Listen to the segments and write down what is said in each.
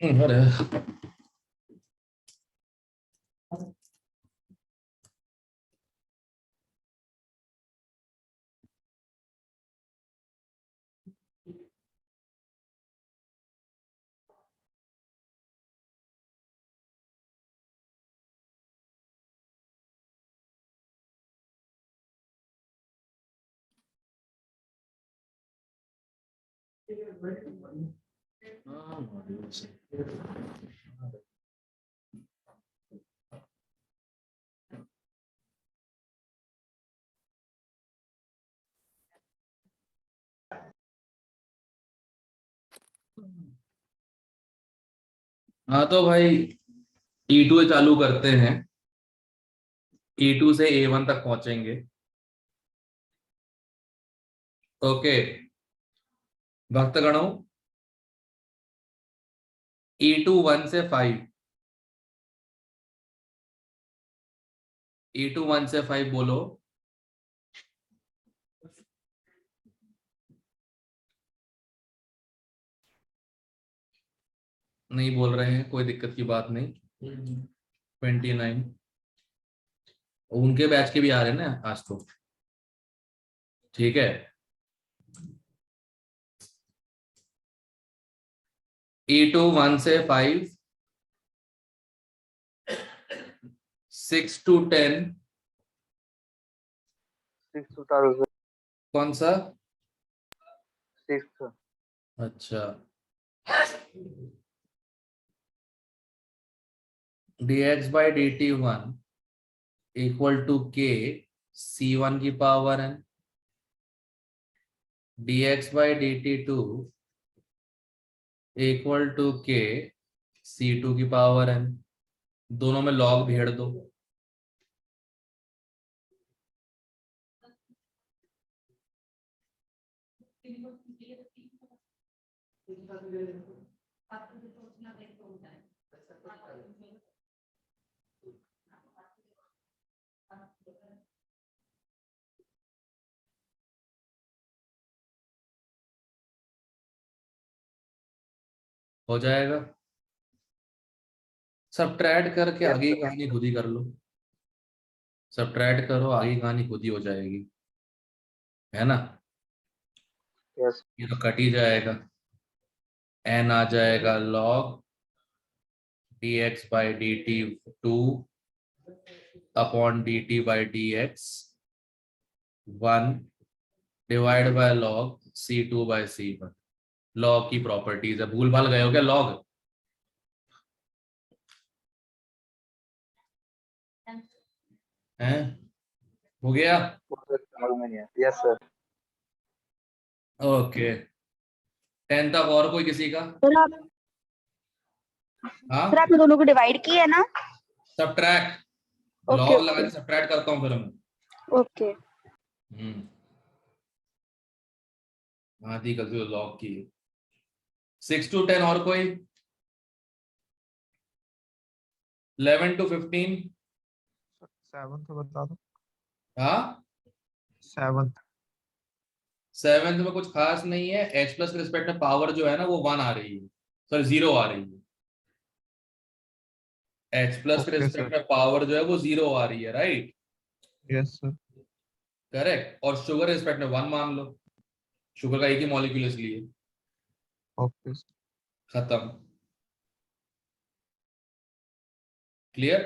अरे हाँ तो भाई E2 चालू करते हैं। E2 से A1 तक पहुंचेंगे। ओके, वक्त गणो। E2 1 से 5। E2 1 से 5 बोलो। नहीं बोल रहे हैं, कोई दिक्कत की बात नहीं। 29 उनके बैच के भी आ रहे हैं ना आज तो। ठीक है। E2 1 से 5, 6 to 10। 6 उतारो सर। कौन सा? 6 अच्छा, dx/dt1 equal to k C1 की power n, dx/dt2 equal to k C2 की पावर n। दोनों में लॉग भेड़ दो। हो जाएगा। सब्ट्रैक्ट करके यस आगे की सर। कहानी खुद ही कर लो। सब्ट्रैक्ट करो, आगे की कहानी खुद ही हो जाएगी, है ना। यस ये तो कट ही जाएगा। n आ जाएगा log dx/dt2 upon dt/dx 1 divide by log C2/C1। Log की प्रॉपर्टीज है, भूल भाल गए हो क्या लॉग? हैं? हो गया। समझ में नहीं आया। Yes sir. ओके, 10 तक और कोई किसी का? सर आप हाँ, दोनों को डिवाइड किया है ना? सब्ट्रैक्ट। ओके लॉग लगा ओके के सब्ट्रैक्ट करता हूँ फिर मैं। ओके। आधी गलती तो लॉग की। 6 to 10 और कोई? 11 to 15। 7 तो बता दो। हाँ, 7। 7 में कुछ खास नहीं है। h प्लस के रिस्पेक्ट में पावर जो है ना वो 1 आ रही है, सॉरी 0 आ रही है। h प्लस के ओके रिस्पेक्ट सर। में पावर जो है वो 0 आ रही है, राइट? Yes sir. करेक्ट। और शुगर रिस्पेक्ट में 1 मान लो। शुगर का एक ही मॉलिक्यूल इसलिए। Okay sir. खत्म। क्लियर?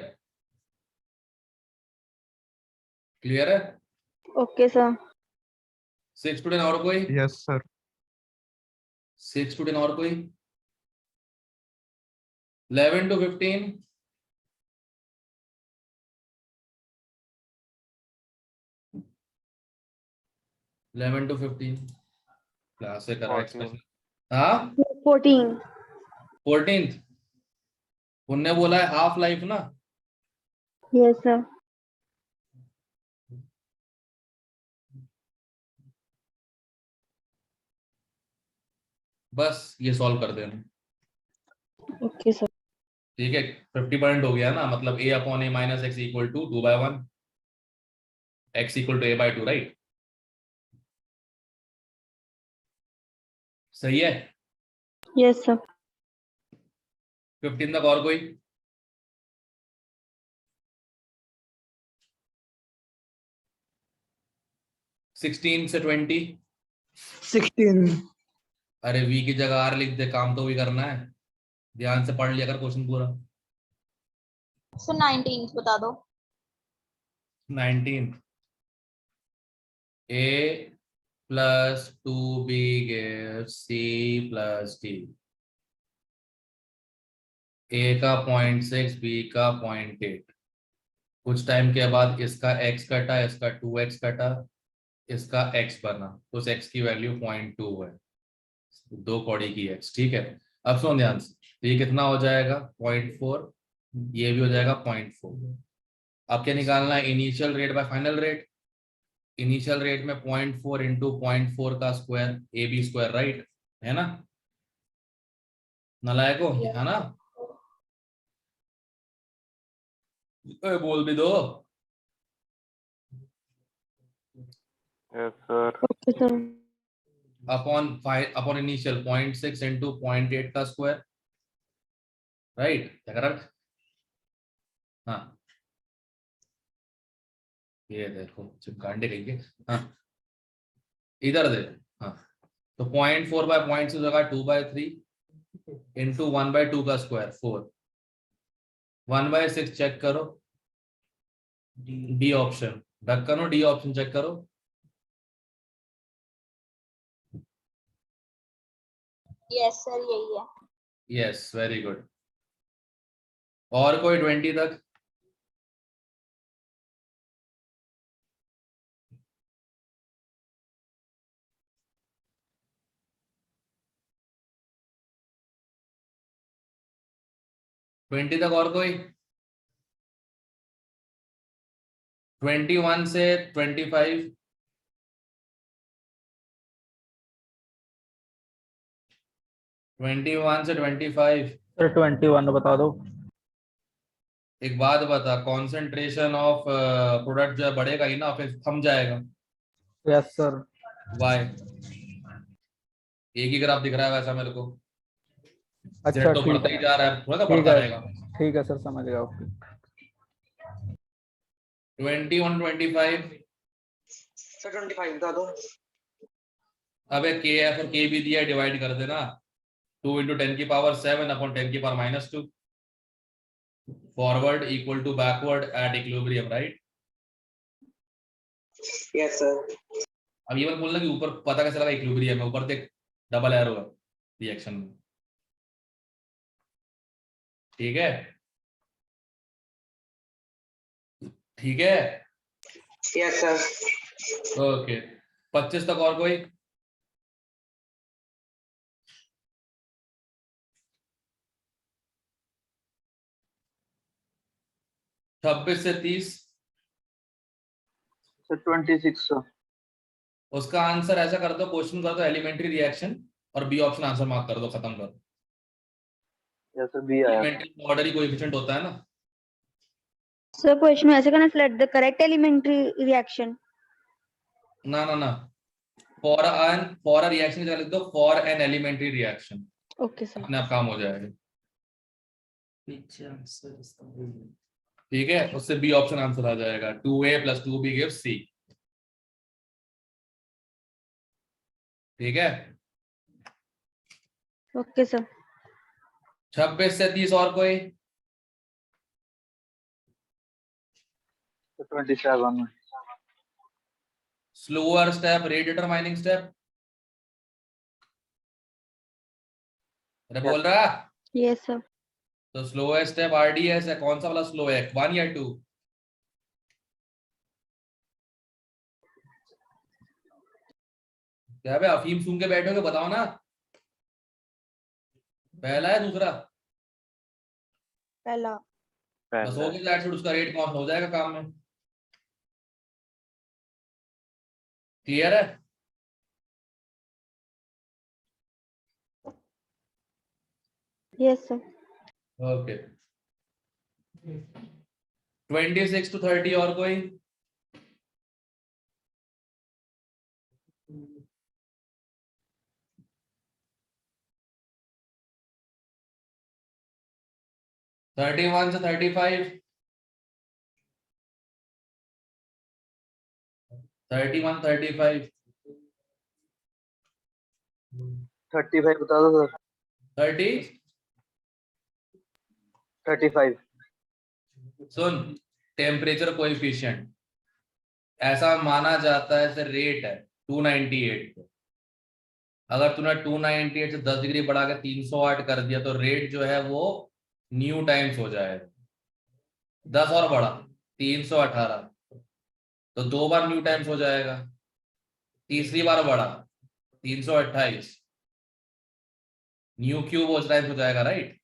क्लियर है? Okay sir. 6 to 10 और कोई? Yes sir. 6 to 10 और कोई? 11 to 15। 11 to 15 क्लास से करा 14 एक्सप्रेशन। हाँ, 14। 14th। उनने बोला है हाफ लाइफ ना। Yes sir. बस ये सॉल्व कर देना। Okay sir. ठीक है, 50% हो गया ना, मतलब a upon a minus x equal to 2/1, x equal to a/2, right? सही है। Yes sir. 15 तक और कोई? 16 से 20? 16 अरे वी की जगह आर लिख दे, काम तो भी करना है, ध्यान से पढ़ लिया कर क्वेश्चन पूरा। सर 19 बता दो। 19 A plus 2B gives C plus D। A का 0.6, B का 0.8। कुछ टाइम के बाद इसका x कटा, इसका 2x कटा, इसका x बना, तो उस x की वैल्यू 0.2 है, 2 कौड़ी की x। ठीक है, अब सुन ध्यान से, तो ये कितना हो जाएगा 0.4, ये भी हो जाएगा 0.4। अब क्या निकालना है? Initial rate by final rate. Initial rate में 0.4 इंटू 0.4 का square, A B square, right है ना? नलायको है ना? बोल भी दो। Yes, sir. Okay, sir. Upon initial 0.6 into 0.8 का स्क्वायर, राइट, करेक्ट। हाँ ये देखो चिपकांडे कहेंगे। हाँ इधर दे। हाँ तो 0.4 बाय 0.6 जगह 2/3 इंटू 1/2 का स्क्वायर 4। 1/6 चेक करो, डी ऑप्शन ढक्कनो, डी ऑप्शन चेक करो। यस सर यही है। Yes very good. और कोई 20 तक? ट्वेंटी तक और कोई? 21 से 25? 21 से 25? सर 21 बता दो। एक बात बता, कॉन्सेंट्रेशन ऑफ प्रोडक्ट जो है बढ़ेगा ही ना, फिर थम जाएगा। Yes sir. वाई? एक ही ग्राफ दिख रहा है वैसा मेरे को, अच्छा जेड तो ठीक बढ़ता ही है, जा रहा है, थोड़ा सा ठीक बढ़ता है, रहेगा। ठीक है सर समझ गया। ओके 21 25? Sir, 25 बता दो। अबे के है, फिर के भी दिया है, डिवाइड कर देना। 2 इंटू 10 की पावर 7 अपॉन 10 की power -2। Forward equal to backward at equilibrium, right? Yes, sir. अब ये मत बोलना कि ऊपर पता कैसे लगा इक्विलिब्रियम है, ऊपर देख डबल एरो है रिएक्शन में। ठीक है, ठीक है। Yes, sir. ओके 25 तक और कोई? छब्बीस से 30? Sir, 26, sir. उसका आंसर ऐसा कर दो, क्वेश्चन कर दो एलिमेंट्री रिएक्शन और बी ऑप्शन आंसर मार्क कर दो, खत्म कर दो। Yes, sir. B आया। एलिमेंट्री ऑर्डर कोएफिशिएंट होता है ना। Sir, question में ऐसे करना, select the correct elementary reaction. ना ना ना, फॉर अ रिएक्शन लिख दो, for an elementary reaction, Okay, sir. अपने आप काम हो जाएगा। ठीक है, उससे बी ऑप्शन आंसर आ जाएगा, 2A + 2B गिव्स C। ठीक है, Okay, sir. 26 से 30 और कोई? Sir, 27. Slower step, rate determining step. अरे बोल रहा। Yes, sir. तो स्लोएस्ट स्टेप RDS है, कौन सा वाला स्लो है, 1 या 2? क्या बे अफीम सूंघ के बैठोगे, बताओ ना, पहला है दूसरा? पहला। बस हो गया, दैट्स इट, उसका रेट कौन हो जाएगा काम में। क्लियर है? Yes, sir. ओके 26 to 30 और कोई? 31 से 35, 31 35 35 बता दो सर। 30। 35। सुन, टेम्परेचर कोएफिशिएंट ऐसा माना जाता है, जैसे रेट है 298 पे, अगर तूने 298 से 10 डिग्री बढ़ा के 308 कर दिया तो रेट जो है वो न्यू टाइम्स हो जाएगा। 10 और बढ़ा 318, तो 2 बार न्यू टाइम्स हो जाएगा। तीसरी बार बढ़ा 328, न्यू क्यूब टाइम्स हो जाएगा, राइट।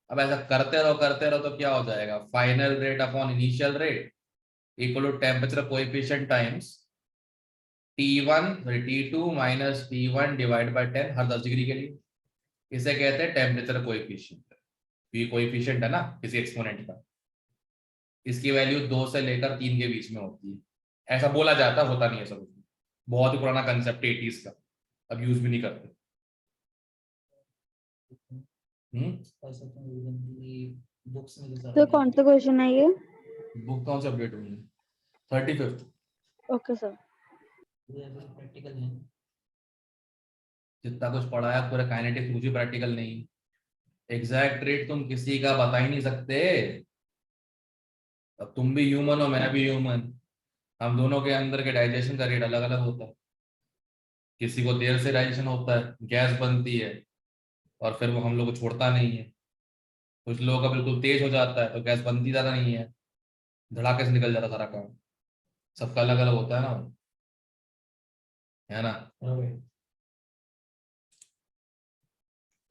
अब ऐसा करते रहो तो क्या हो जाएगा, final rate upon initial rate equal to temperature coefficient times T1 T2 minus T1 divide by 10 हर 10 डिग्री के लिए। इसे कहते हैं टेम्परेचर कोएफिशिएंट। ये कोएफिशिएंट है ना किसी एक्सपोनेंट का, इसकी वैल्यू 2 से लेकर 3 के बीच में होती है, ऐसा बोला जाता, होता नहीं है सब। बहुत ही पुराना कंसेप्ट 80s का, अब यूज भी नहीं करते। तो कौन सा क्वेश्चन है ये? बुक कौन से अपडेट हुई है? 35th। Okay sir. प्रैक्टिकल है, जितना कुछ पढ़ा है पूरा काइनेटिक्स कुछ भी प्रैक्टिकल नहीं। एग्जैक्ट रेट तुम किसी का बता ही नहीं सकते। अब तुम भी ह्यूमन हो, मैं भी ह्यूमन, हम दोनों के अंदर के डाइजेशन का रेट अलग अलग होता है। किसी को देर से डाइजेशन होता है, गैस बनती है और फिर वो हम लोग को छोड़ता नहीं है। कुछ लोगों का बिल्कुल तेज हो जाता है तो गैस बनती ज्यादा नहीं है, धड़ाके से निकल जाता सारा काम। सबका अलग अलग होता है ना, है ना।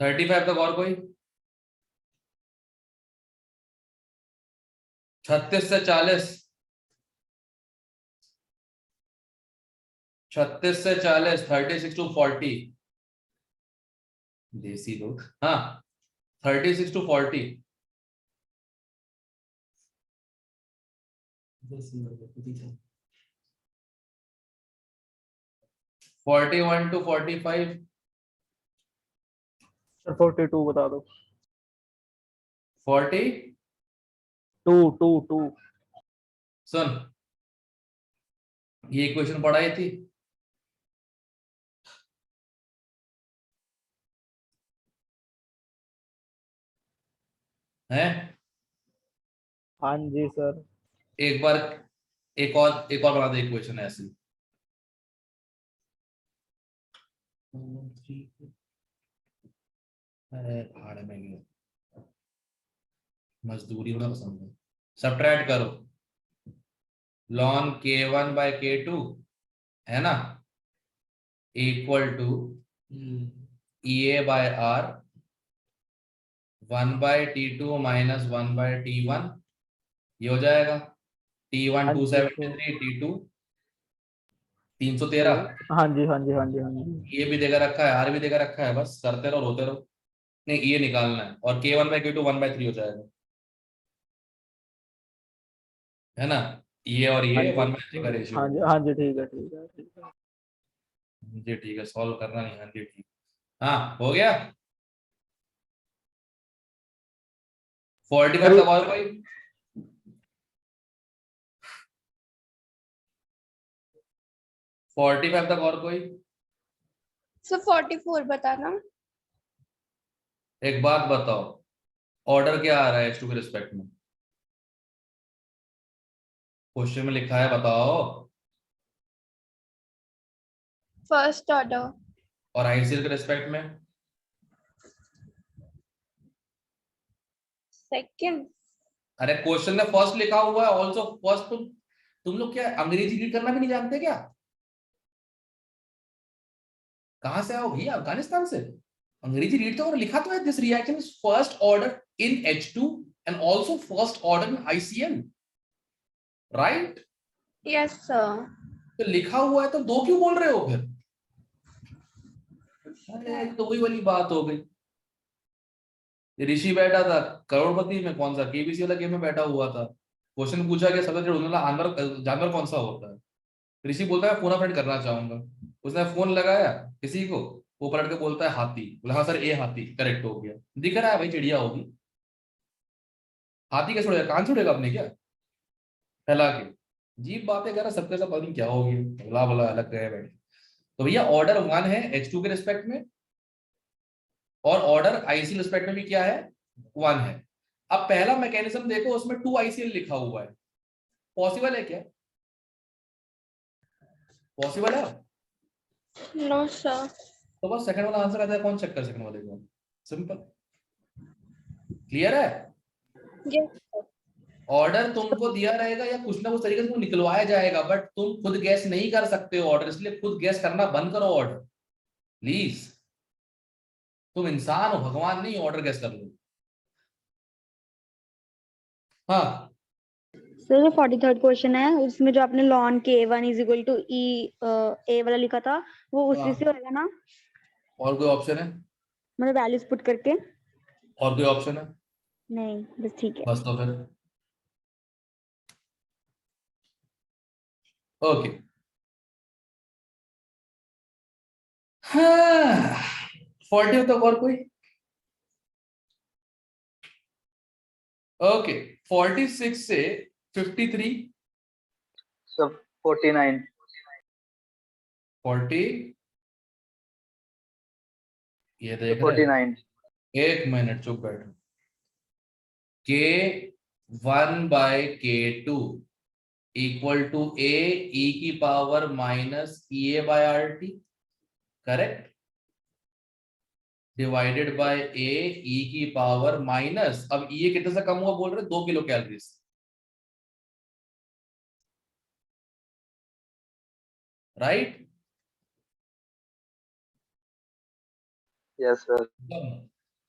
35 तक और कोई? 36 से 40, 36 से 40, 36 to 40 देसी लोग, हाँ 36 to 40 41 to 45 सर 42 बता दो। 40। 2 सुन, ये इक्वेशन पढ़ाई थी, है? हाँ जी सर। एक बार एक और बना दे इक्वेशन ऐसी। अरे भाड़ में गए, मजदूरी होना पसंद है। सब्ट्रैक्ट करो ln k1 by k2 है ना, equal to EA by R 1 by T2 minus 1 by T1, ये हो जाएगा। T1 273, T2 313। हाँ जी हाँ जी हाँ जी हाँ जी। ये भी देकर रखा है, आर भी देकर रखा है, बस करते रहो रोते रहो। नहीं, ये निकालना है, और K1 by K2 1 by 3 हो जाएगा, है ना। ये और ये 1 by 3 का रेशियो। हाँ जी हाँ जी, ठीक है ठीक है ठीक है। जी ठीक है, सॉल्व करना नहीं। हाँ जी ठीक, हाँ हो गया। 45 तक और कोई? 45 तक और कोई? सर 44 बताना। एक बात बताओ, ऑर्डर क्या आ रहा है H2 के रिस्पेक्ट में? क्वेश्चन में लिखा है, बताओ। First order. और ICL के रिस्पेक्ट में? सेकंड। अरे क्वेश्चन में फर्स्ट लिखा हुआ है, ऑल्सो फर्स्ट। तुम लोग क्या अंग्रेजी रीड करना भी नहीं जानते क्या? कहां से आओ भैया, अफगानिस्तान से? अंग्रेजी रीड तो और लिखा तो है, this reaction is first order in H2 and also first order in ICL, right? Yes sir. तो लिखा हुआ है तो दो क्यों बोल रहे हो फिर? अरे तो वही वाली बात हो गई। ऋषि बैठा था करोड़पति में, कौन सा KBC वाला गेम में बैठा हुआ था, क्वेश्चन पूछा गया सबसे जानवर कौन सा होता है? ऋषि बोलता है फोन फ्रेंड करना चाहूंगा, उसने फोन लगाया किसी को, वो पलट के बोलता है हाथी। बोला हाँ सर, ए हाथी करेक्ट हो गया, दिख रहा है भाई चिड़िया होगी। हाथी कैसे उड़ेगा, कान से उड़ेगा अपने क्या फैला के? जीप बातें कर रहा, सबके सब पता नहीं क्या हो गया, भला भला अलग गए बैठे। तो भैया ऑर्डर 1 है H2 के रिस्पेक्ट में, और ऑर्डर ICL रिस्पेक्ट में भी क्या है 1 है। अब पहला मैकेनिज्म देखो, उसमें 2 ICL लिखा हुआ है, पॉसिबल है क्या? पॉसिबल है? No sir. तो बस सेकंड वाला आंसर आता है, कौन चेक कर सेकंड वाले को? सिंपल, क्लियर है? यस ऑर्डर तुमको दिया रहेगा या कुछ ना कुछ तरीके से निकलवाया जाएगा, बट तुम खुद गैस नहीं कर सकते हो ऑर्डर, इसलिए खुद गैस करना बंद करो ऑर्डर प्लीज। तुम इंसान हो, भगवान नहीं, ऑर्डर गैस कर लो। हाँ सर जो 43rd क्वेश्चन है उसमें जो आपने ln k1 is equal to e a वाला लिखा था वो उसी से होगा ना, और कोई ऑप्शन है? मतलब वैल्यूज पुट करके? और कोई ऑप्शन है? नहीं बस ठीक है। बस तो फिर ओके। हाँ 40 तक और कोई? ओके 46 से 53 सब 49 40, ये देख रहे हैं? 49 एक मिनट चुप बैठो। K1/K2 equal to A e⁻−EA/RT, correct, divided by A e⁻, अब ये कितने से कम हुआ बोल रहे, 2 kilo calories, right? Yes sir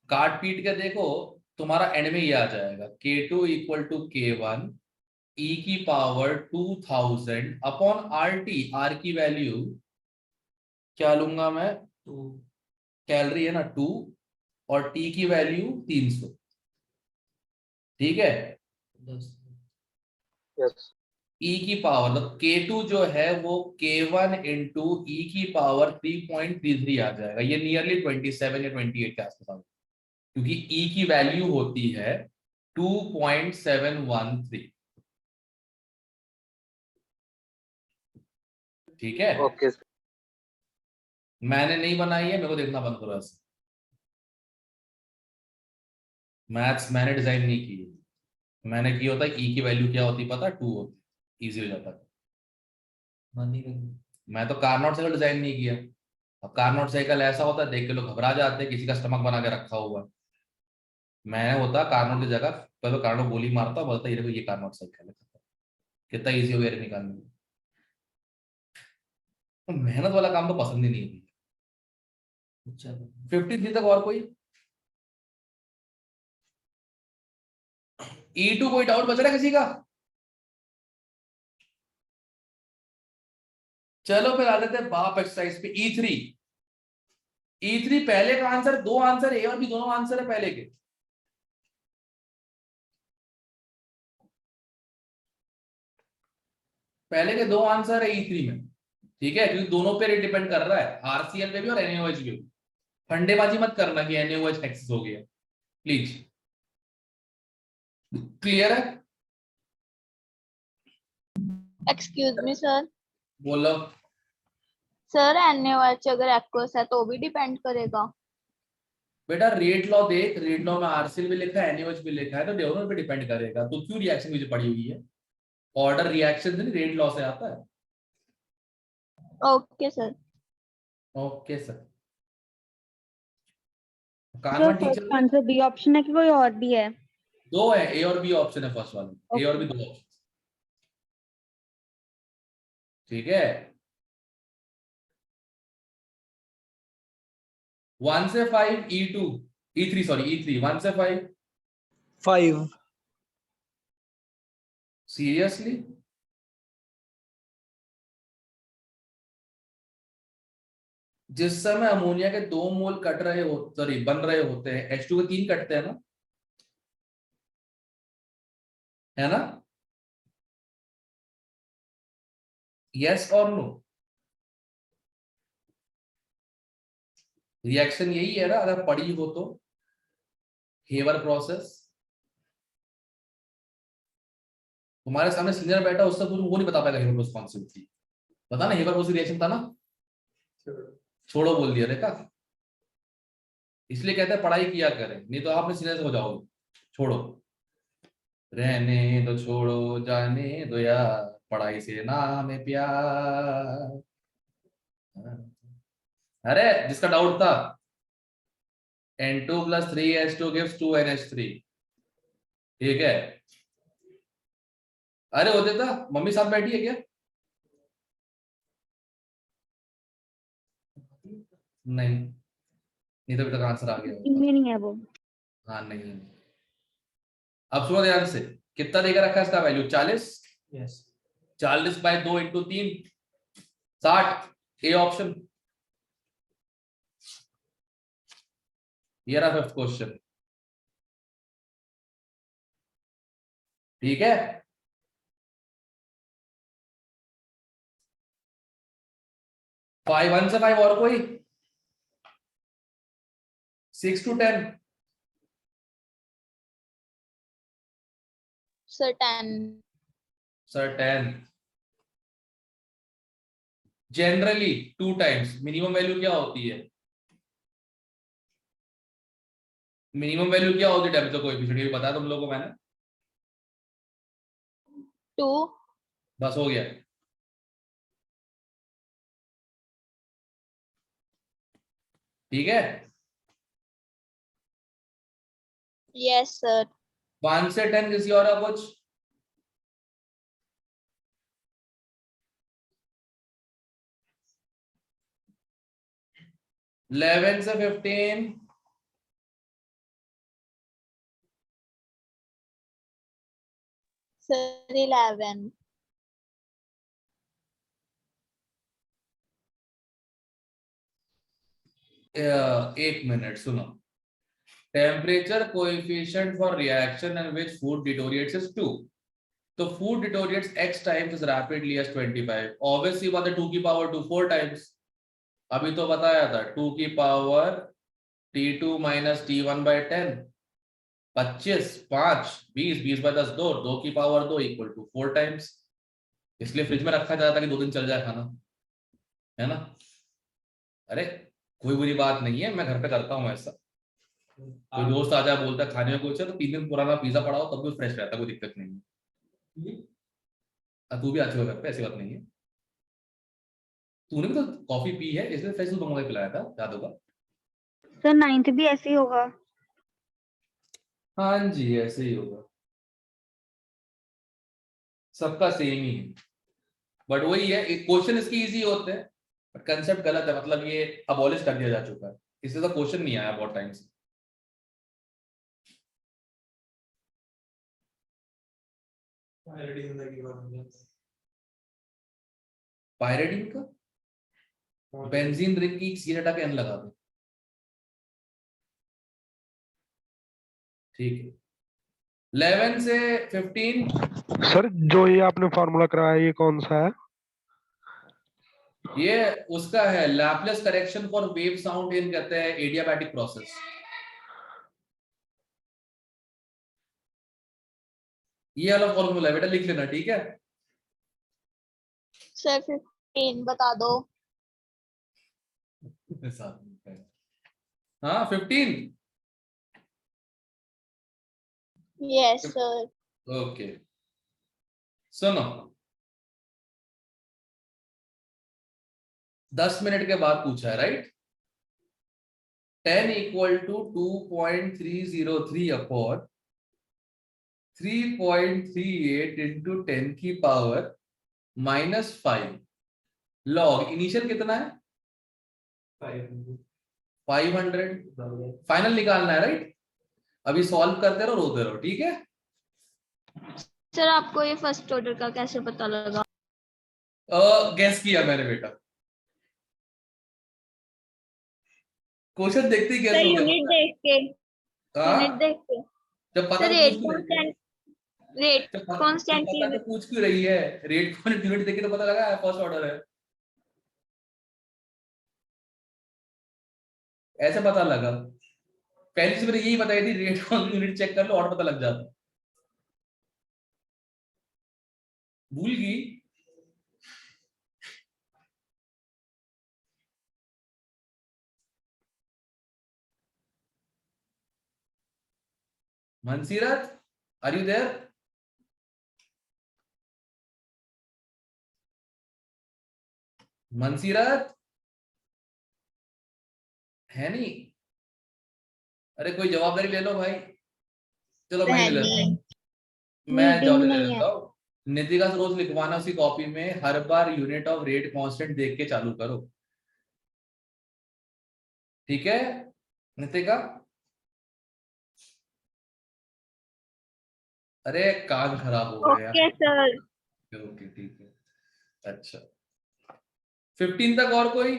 काट पीट के देखो, तुम्हारा एंड में ये आ जाएगा K2 equal to K1 e⁻2000 upon RT, R की वैल्यू क्या लूंगा मैं, कैलोरी है ना 2, और T की वैल्यू 300, ठीक है? यस E की पावर मतलब K2 जो है वो K1 इंटू E की पावर 3.33 आ जाएगा, ये नियरली 27 या 28 के आसपास आ, क्योंकि E की वैल्यू होती है 2.713, ठीक है? ओके सर मैंने नहीं बनाई है, मेरे को देखना बंद करो ऐसे, मैथ्स मैंने डिजाइन नहीं की है। मैंने किया होता E की वैल्यू क्या होती पता, 2 होती, इजी हो जाता। मैं तो कारनोट साइकिल डिजाइन नहीं किया। अब कारनोट साइकिल ऐसा होता है, देख के लोग घबरा जाते हैं, किसी का स्टमक बना के रखा हुआ। मैं होता कारनोट की जगह पहले तो कारनोट गोली मारता, बोलता ये देखो ये कारनोट साइकिल है, कितना इजी हो गया निकालने में। तो मेहनत वाला काम तो पसंद ही नहीं है। 53 तक और कोई? E2 कोई डाउट बच रहा है किसी का? चलो फिर आ जाते हैं बाप एक्सरसाइज पे। E3, E3 पहले का आंसर, 2 आंसर ए और बी दोनों आंसर है पहले के। पहले के 2 आंसर है E3 में, ठीक है, क्योंकि दोनों पे डिपेंड कर रहा है, RCL पे भी और NaOH पे भी। फंडेबाजी मत करना कि NaOH एक्सेस हो गया, प्लीज। क्लियर है? Excuse me sir. बोलो। सर NaOH अगर एक्वस है तो भी डिपेंड करेगा? बेटा रेट लॉ देख, रेट लॉ में RCL भी लिखा है NaOH भी लिखा है, तो दोनों पे डिपेंड करेगा। तो क्यों रिएक्शन मुझे पड़ी हुई है? ऑर्डर रिएक्शन रेट लॉ से आता है। Okay sir. Okay sir. Sir कानवा फर्स्ट टीचर में आंसर बी ऑप्शन है कि कोई और भी है? 2 है, ए और बी ऑप्शन है फर्स्ट वाले, ए और बी 2 ऑप्शन, ठीक है? 1 से 5 E2, E3 सॉरी E3, 1 से 5 5 सीरियसली? जिस समय अमोनिया के 2 मोल कट रहे हो, सॉरी बन रहे होते हैं, H2 के 3 कटते हैं ना, है ना? यस और नो? रिएक्शन यही है ना, अगर पड़ी हो तो हेवर प्रोसेस, तुम्हारे सामने सीनियर बैठा, उससे कुछ वो नहीं बता पाएगा हिपोपोटामस कौन सी होती है। पता ना हिपोपोटामस रिएक्शन था ना, छोड़ो बोल दिया, देखा। इसलिए कहते हैं पढ़ाई किया करें, नहीं तो आप अपने सीनियर हो जाओगे। छोड़ो, रहने दो, छोड़ो, जाने दो यार, पढ़ाई से नाम है प्यार। अरे जिसका डाउट था N2 + 3H2 gives 2NH3, ठीक है। अरे होते था, मम्मी साथ बैठी है क्या? नहीं, नहीं तो अभी तक आंसर आ गया होता। इनमें नहीं है वो। हाँ नहीं। अब सुनो ध्यान से, कितना देकर रखा है इसका वैल्यू? 40। Yes 40/2 × 3 60, A option. ये रहा 5th क्वेश्चन, ठीक है। 1 से 5 और कोई? 6 to 10? Sir 10। Sir 10। Generally 2 times. Minimum value क्या होती है? मिनिमम वैल्यू क्या होती है टेम्परेचर कोएफिशिएंट? ये बताया तुम लोगों को मैंने। 2। बस हो गया। ठीक है। Yes sir. 1 से 10 किसी और का कुछ? इलेवन से 15? सर 11। एक मिनट सुनो। Temperature coefficient for reaction in which food डिटोरिएट्स is 2. तो food डिटोरिएट्स x times as rapidly as 25. Obviously बात है 2 की पावर 2 4 टाइम्स। अभी तो बताया था 2 की पावर T2 - T1/10 25 5 20 20/10 2 की पावर 2 = 4 टाइम्स। इसलिए फ्रिज में रखा जाता है कि 2 दिन चल जाए खाना, है ना। अरे कोई बुरी बात नहीं है, मैं घर पे करता हूँ ऐसा। कोई दोस्त आ जाए बोलता है खाने में कुछ है, तो 3 दिन पुराना पिज्जा पड़ा हो तब भी फ्रेश रहता है, कोई दिक्कत नहीं है। तू भी अच्छे हो घर पे, ऐसी बात नहीं है। तूने भी तो कॉफी पी है, इसलिए फ्रेश दूध मंगवा के पिलाया था, याद होगा। सर 9th भी ऐसे ही होगा। हाँ जी ऐसे ही होगा, सबका सेम ही है। बट वही है, क्वेश्चन इसके इजी होते हैं बट कंसेप्ट गलत है। मतलब ये अबॉलिश कर दिया जा चुका है, इससे तो क्वेश्चन नहीं आया बहुत टाइम से। पायरेटिन का बेंजीन रिंग की सी हटा के एन लगा दो, ठीक है। 11 से 15? सर जो ये आपने फॉर्मूला कराया ये कौन सा है? ये उसका है, Laplace correction for wave sound in, कहते हैं एडियाबैटिक प्रोसेस। ये वाला फॉर्मूला है बेटा, लिख लेना, ठीक है। सर 15 बता दो। हाँ 15। Yes sir. ओके सुनो, 10 मिनट के बाद पूछा है, राइट। 10 = 2.303 अपॉन 3.38 × 10 की पावर -5 लॉग इनिशियल कितना है? 500। फाइनल निकालना है, राइट। अभी सॉल्व करते रहो, रोते रहो, ठीक है। सर आपको ये फर्स्ट ऑर्डर का कैसे पता लगा? गेस किया मैंने बेटा, क्वेश्चन देखते ही सर गेस हो यूनिट गया। देख के। हाँ? यूनिट देख के। जब पता सर तो रेट पूछ क्यों रही है? कांस्टेंट। रेट जब कांस्टेंट पता तो यूनिट। पूछ क्यों रही है? रेट कौन यूनिट देखे तो पता लगा फर्स्ट ऑर्डर है, ऐसे पता लगा। पहले से मैंने यही बताई थी, रेट कौन यूनिट चेक कर लो और पता लग जाता। भूल गई? Mansirat, are you there? Mansirat है नहीं? अरे कोई जवाबदारी ले लो भाई। चलो मैं ले लेता हूँ, मैं मीटिंग जवाब ले नहीं है। लेता हूँ। नितिका से रोज लिखवाना उसी कॉपी में, हर बार यूनिट ऑफ रेट कांस्टेंट देख के चालू करो, ठीक है नितिका? अरे कान खराब हो गया। Okay sir. ओके ठीक है। अच्छा 15 तक और कोई?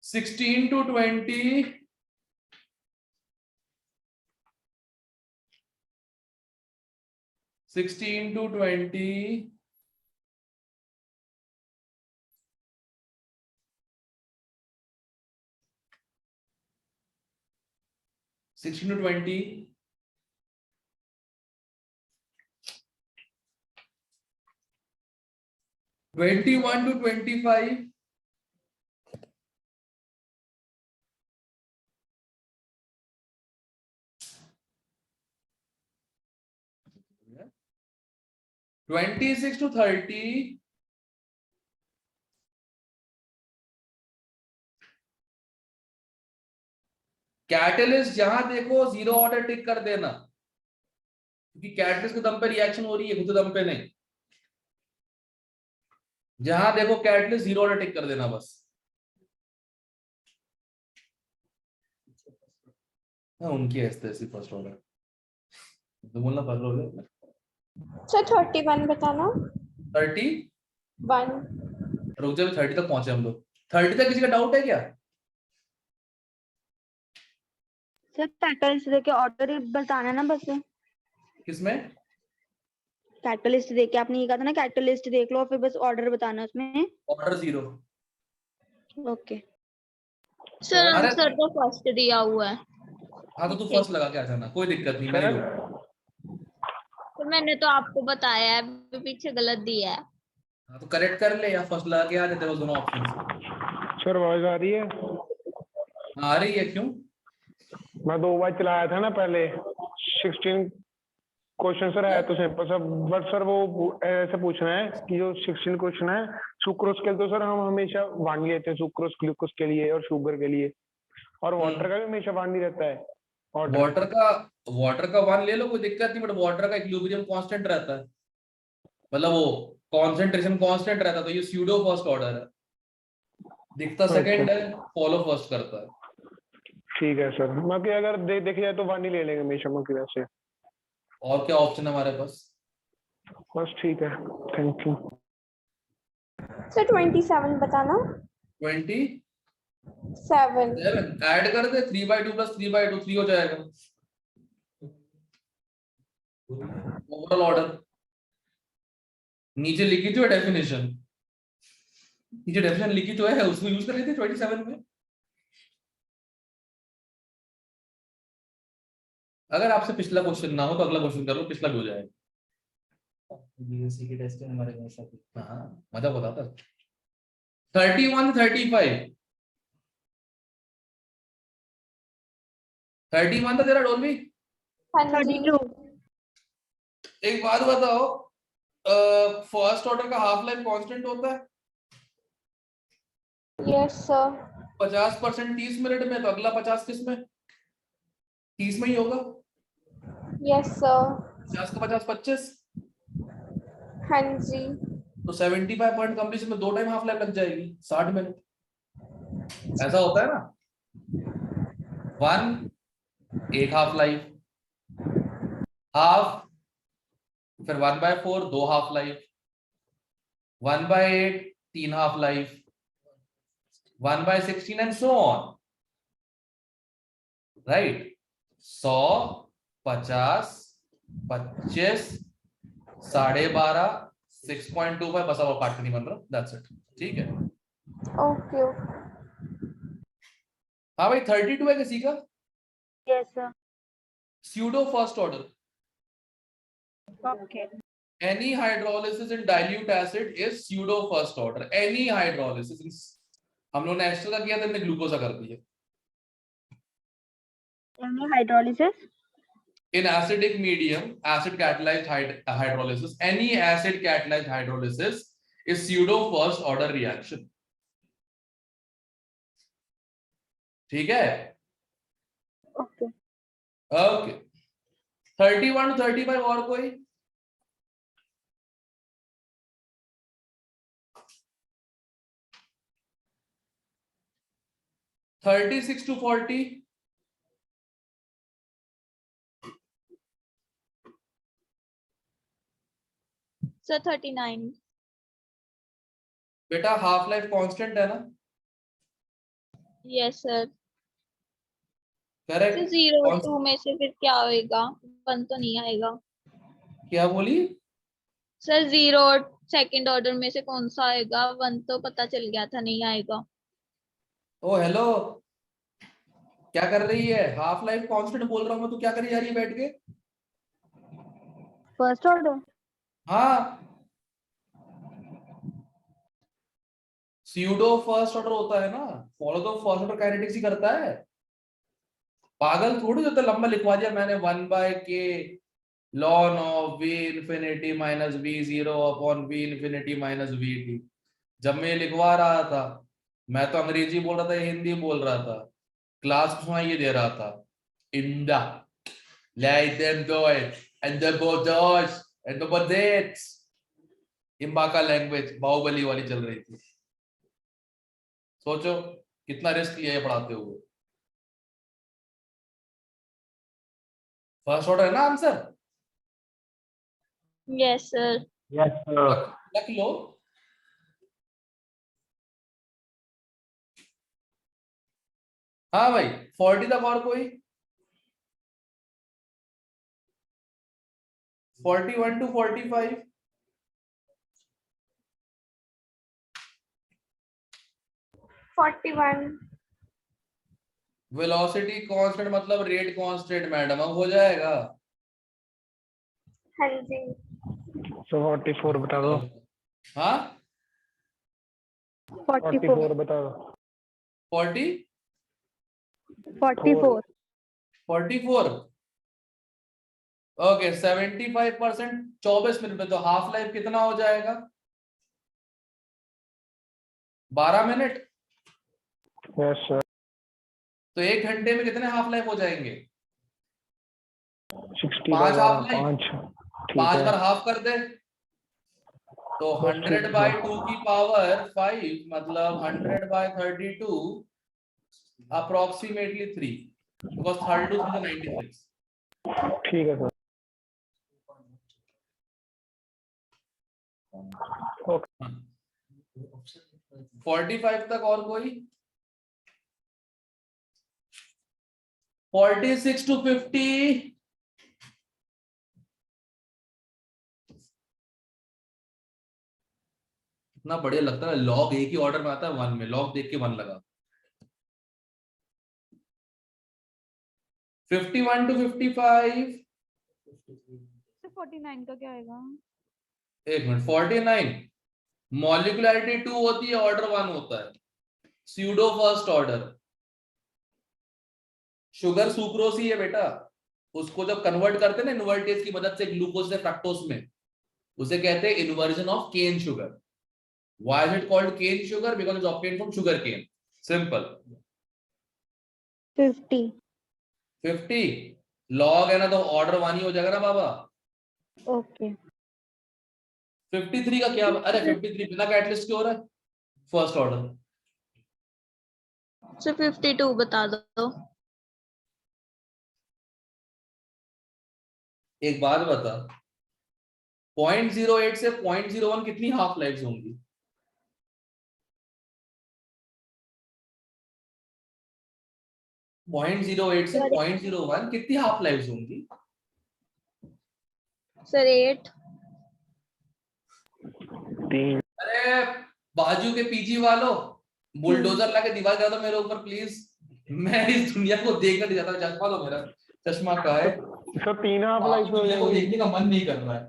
(16 to 20) 16 to 20 16 to 20 21 to 25 26 to 30 catalyst जहां देखो जीरो ऑर्डर टिक कर देना, क्योंकि कैटलिस्ट के दम पे रिएक्शन हो रही है, खुद दम पे नहीं। जहां देखो कैटलिस्ट जीरो ऑर्डर टिक कर देना बस। हाँ उनकी ऐसी फर्स्ट ऑर्डर तो बोलना फर्स्ट ऑर्डर। सर 31 बताना। 31 1 रुक जाओ, 30 तक पहुंचे हम लोग। 30 तक किसी का डाउट है क्या? सर कैटलिस्ट देके ऑर्डर बताना ना बस। किसमें? कैटलिस्ट देके आपने ये कहा था ना, कैटलिस्ट देख लो फिर बस ऑर्डर बताना उसमें। Order zero. ओके सर अरे- आंसर तो फर्स्ट दिया हुआ है। हाँ तो तू फर्स्ट लगा के आ जाना, कोई दिक्कत नहीं, मैं नहीं लूंगा। तो मैंने तो आपको बताया है, अभी पीछे गलत दिया है। हाँ तो करेक्ट कर ले, या फर्स्ट लगा के आ जाते हो, दोनों ऑप्शन। सर आवाज आ रही है? हाँ आ रही है, क्यों? मैं 2 बार चलाया था ना पहले। 16 क्वेश्चन सर है तो सिंपल सर, बट सर वो ऐसे पूछना है कि जो 16 क्वेश्चन है सुक्रोज के लिए, तो सर हम हमेशा वानी लेते हैं सुक्रोज ग्लूकोज के लिए और शुगर के लिए, और वाटर का भी हमेशा वानी रहता है। वाटर का वन ले लो, कोई दिक्कत नहीं, बट वाटर का इक्विलिब्रियम कांस्टेंट रहता है, मतलब वो कंसंट्रेशन कांस्टेंट रहता है, तो ये स्यूडो फर्स्ट ऑर्डर है, दिखता सेकंड है, फॉलो फर्स्ट करता है। ठीक है सर, बाकी अगर देखा जाए तो वानी ले लेंगे हमेशा की वजह से। और क्या ऑप्शन है हमारे पास? बस ठीक है, थैंक यू। सर 27 बताना। 27 7 ऐड कर दे, 3/2 + 3/2 3 हो जाएगा ओवरऑल ऑर्डर। नीचे लिखी तो है डेफिनेशन, नीचे डेफिनेशन लिखी तो है, उसको यूज कर लेते 27 में। अगर आपसे पिछला क्वेश्चन ना हो तो अगला क्वेश्चन कर लो, पिछला भी हो जाएगा। बीएससी की टेस्ट हमारे में हाँ मजा बताता। 31 35 31 था तेरा डोल्बी। हाँ जी 32 एक बात बताओ, फर्स्ट ऑर्डर का हाफ लाइफ कांस्टेंट होता है यस सर 50% 30 मिनट में, तो अगला 50 किस में? 30 में ही होगा। यस सर 50 का 50 25, हाँ जी तो 75 पॉइंट कंप्लीशन में 2 टाइम हाफ लाइफ लग जाएगी, 60 मिनट। ऐसा होता है ना, 1 एक हाफ लाइफ, हाफ, फिर 1/4 2 half life, 1/8 3 half life, 1/16 and so on, right? 100 50 25 12.5 6.25 बस, अब पार्ट नहीं बन रहा, दैट्स इट। ठीक है, ओके ओके हाँ भाई 32 है किसी का? Yes sir pseudo first order Okay. Any hydrolysis in dilute acid is pseudo first order. Any hydrolysis. हम लोगों ने एस्टर का किया था, हमने ग्लूकोज का कर दिया. Any hydrolysis? In acidic medium, acid catalyzed hydrolysis, any acid catalyzed hydrolysis is pseudo first order reaction. ठीक है? Okay. Okay. 31 to 35 और कोई? $36 to $40. सर 39. बेटा हाफ लाइफ कांस्टेंट है ना? Yes sir. करेक्ट. 0 और 2 में से फिर क्या होएगा? 1 तो नहीं आएगा. क्या बोली? सर 0 और सेकंड ऑर्डर में से कौन सा आएगा? 1 तो पता चल गया था नहीं आएगा. ओ हेलो, क्या कर रही है? हाफ लाइफ कांस्टेंट बोल रहा हूँ मैं, तो क्या करी जा रही है बैठ के? First order. हाँ, स्यूडो फर्स्ट ऑर्डर होता है ना, फॉलो तो फर्स्ट ऑर्डर काइनेटिक्स ही करता है. पागल थोड़ी होता, लंबा लिखवा दिया मैंने 1/k ln of v infinity minus v0 upon v infinity minus vt. जब मैं लिखवा रहा था, मैं तो अंग्रेजी बोल रहा था, हिंदी बोल रहा था, क्लास में ये दे रहा था, इंदा leiden Deutsch and the Deutsch and the Badets. इम्बाका लैंग्वेज बाहुबली वाली चल रही थी. सोचो कितना रिस्क लिया है पढ़ाते हुए. फर्स्ट ऑर्डर है ना answer? Yes sir. Yes sir. रख लो. हाँ भाई, 40 तक और कोई? 41 to 45. वेलोसिटी कांस्टेंट मतलब रेट कांस्टेंट मैडम, अब हो जाएगा. हाँ जी. सो 44 बता दो. हाँ 44. बता दो. 40 44. 44. ओके 75%. 24 मिनट में तो हाफ लाइफ कितना हो जाएगा? 12 मिनट. Yes sir. तो 1 घंटे में कितने हाफ लाइफ हो जाएंगे? 60 पांच का half life? 5. 5 बार हाफ कर दे तो 100 by 2 की पावर 5 मतलब 100 by 32 approximately 3 because 32 is 96. ठीक है सर. ओके. 45 तक और कोई? 46 to 50. इतना बढ़िया लगता है, लॉग एक ही ऑर्डर में आता है 1 में, लॉग देख के 1 लगा. 51 to 55. 49 का क्या आएगा? एक मिनट. 49 मॉलिक्युलरिटी 2 होती है, ऑर्डर 1 होता है. Pseudo first order. Sugar sucrose ही है बेटा, उसको जब कन्वर्ट करते हैं ना इन्वर्टेज की मदद से ग्लूकोज से फ्रक्टोज में, उसे कहते हैं inversion of cane sugar. Why is it called cane sugar? Because it's obtained from sugar cane. Simple. 50. 50 log है ना, तो ऑर्डर 1 ही हो जाएगा ना बाबा. Okay. 53 का क्या? अरे 53 बिना कैटलिस्ट क्यों हो रहा है? First order. सर 52 बता दो. एक बात बता, 0.08 से 0.01 कितनी हाफ लाइफ होंगी? पॉइंट 0.08 से 0.01 कितनी हाफ लाइफ होंगी? सर 8. 3. अरे बाजू के पीजी वालों, बुलडोजर लाके दीवार करा दो मेरे ऊपर प्लीज. मैं इस दुनिया को देखना नहीं चाहता. चश्मा लो मेरा, चश्मा का है. सर 3 हाफ लाइफ हो दुनिया को जाएंगी देखने का मन नहीं कर रहा है,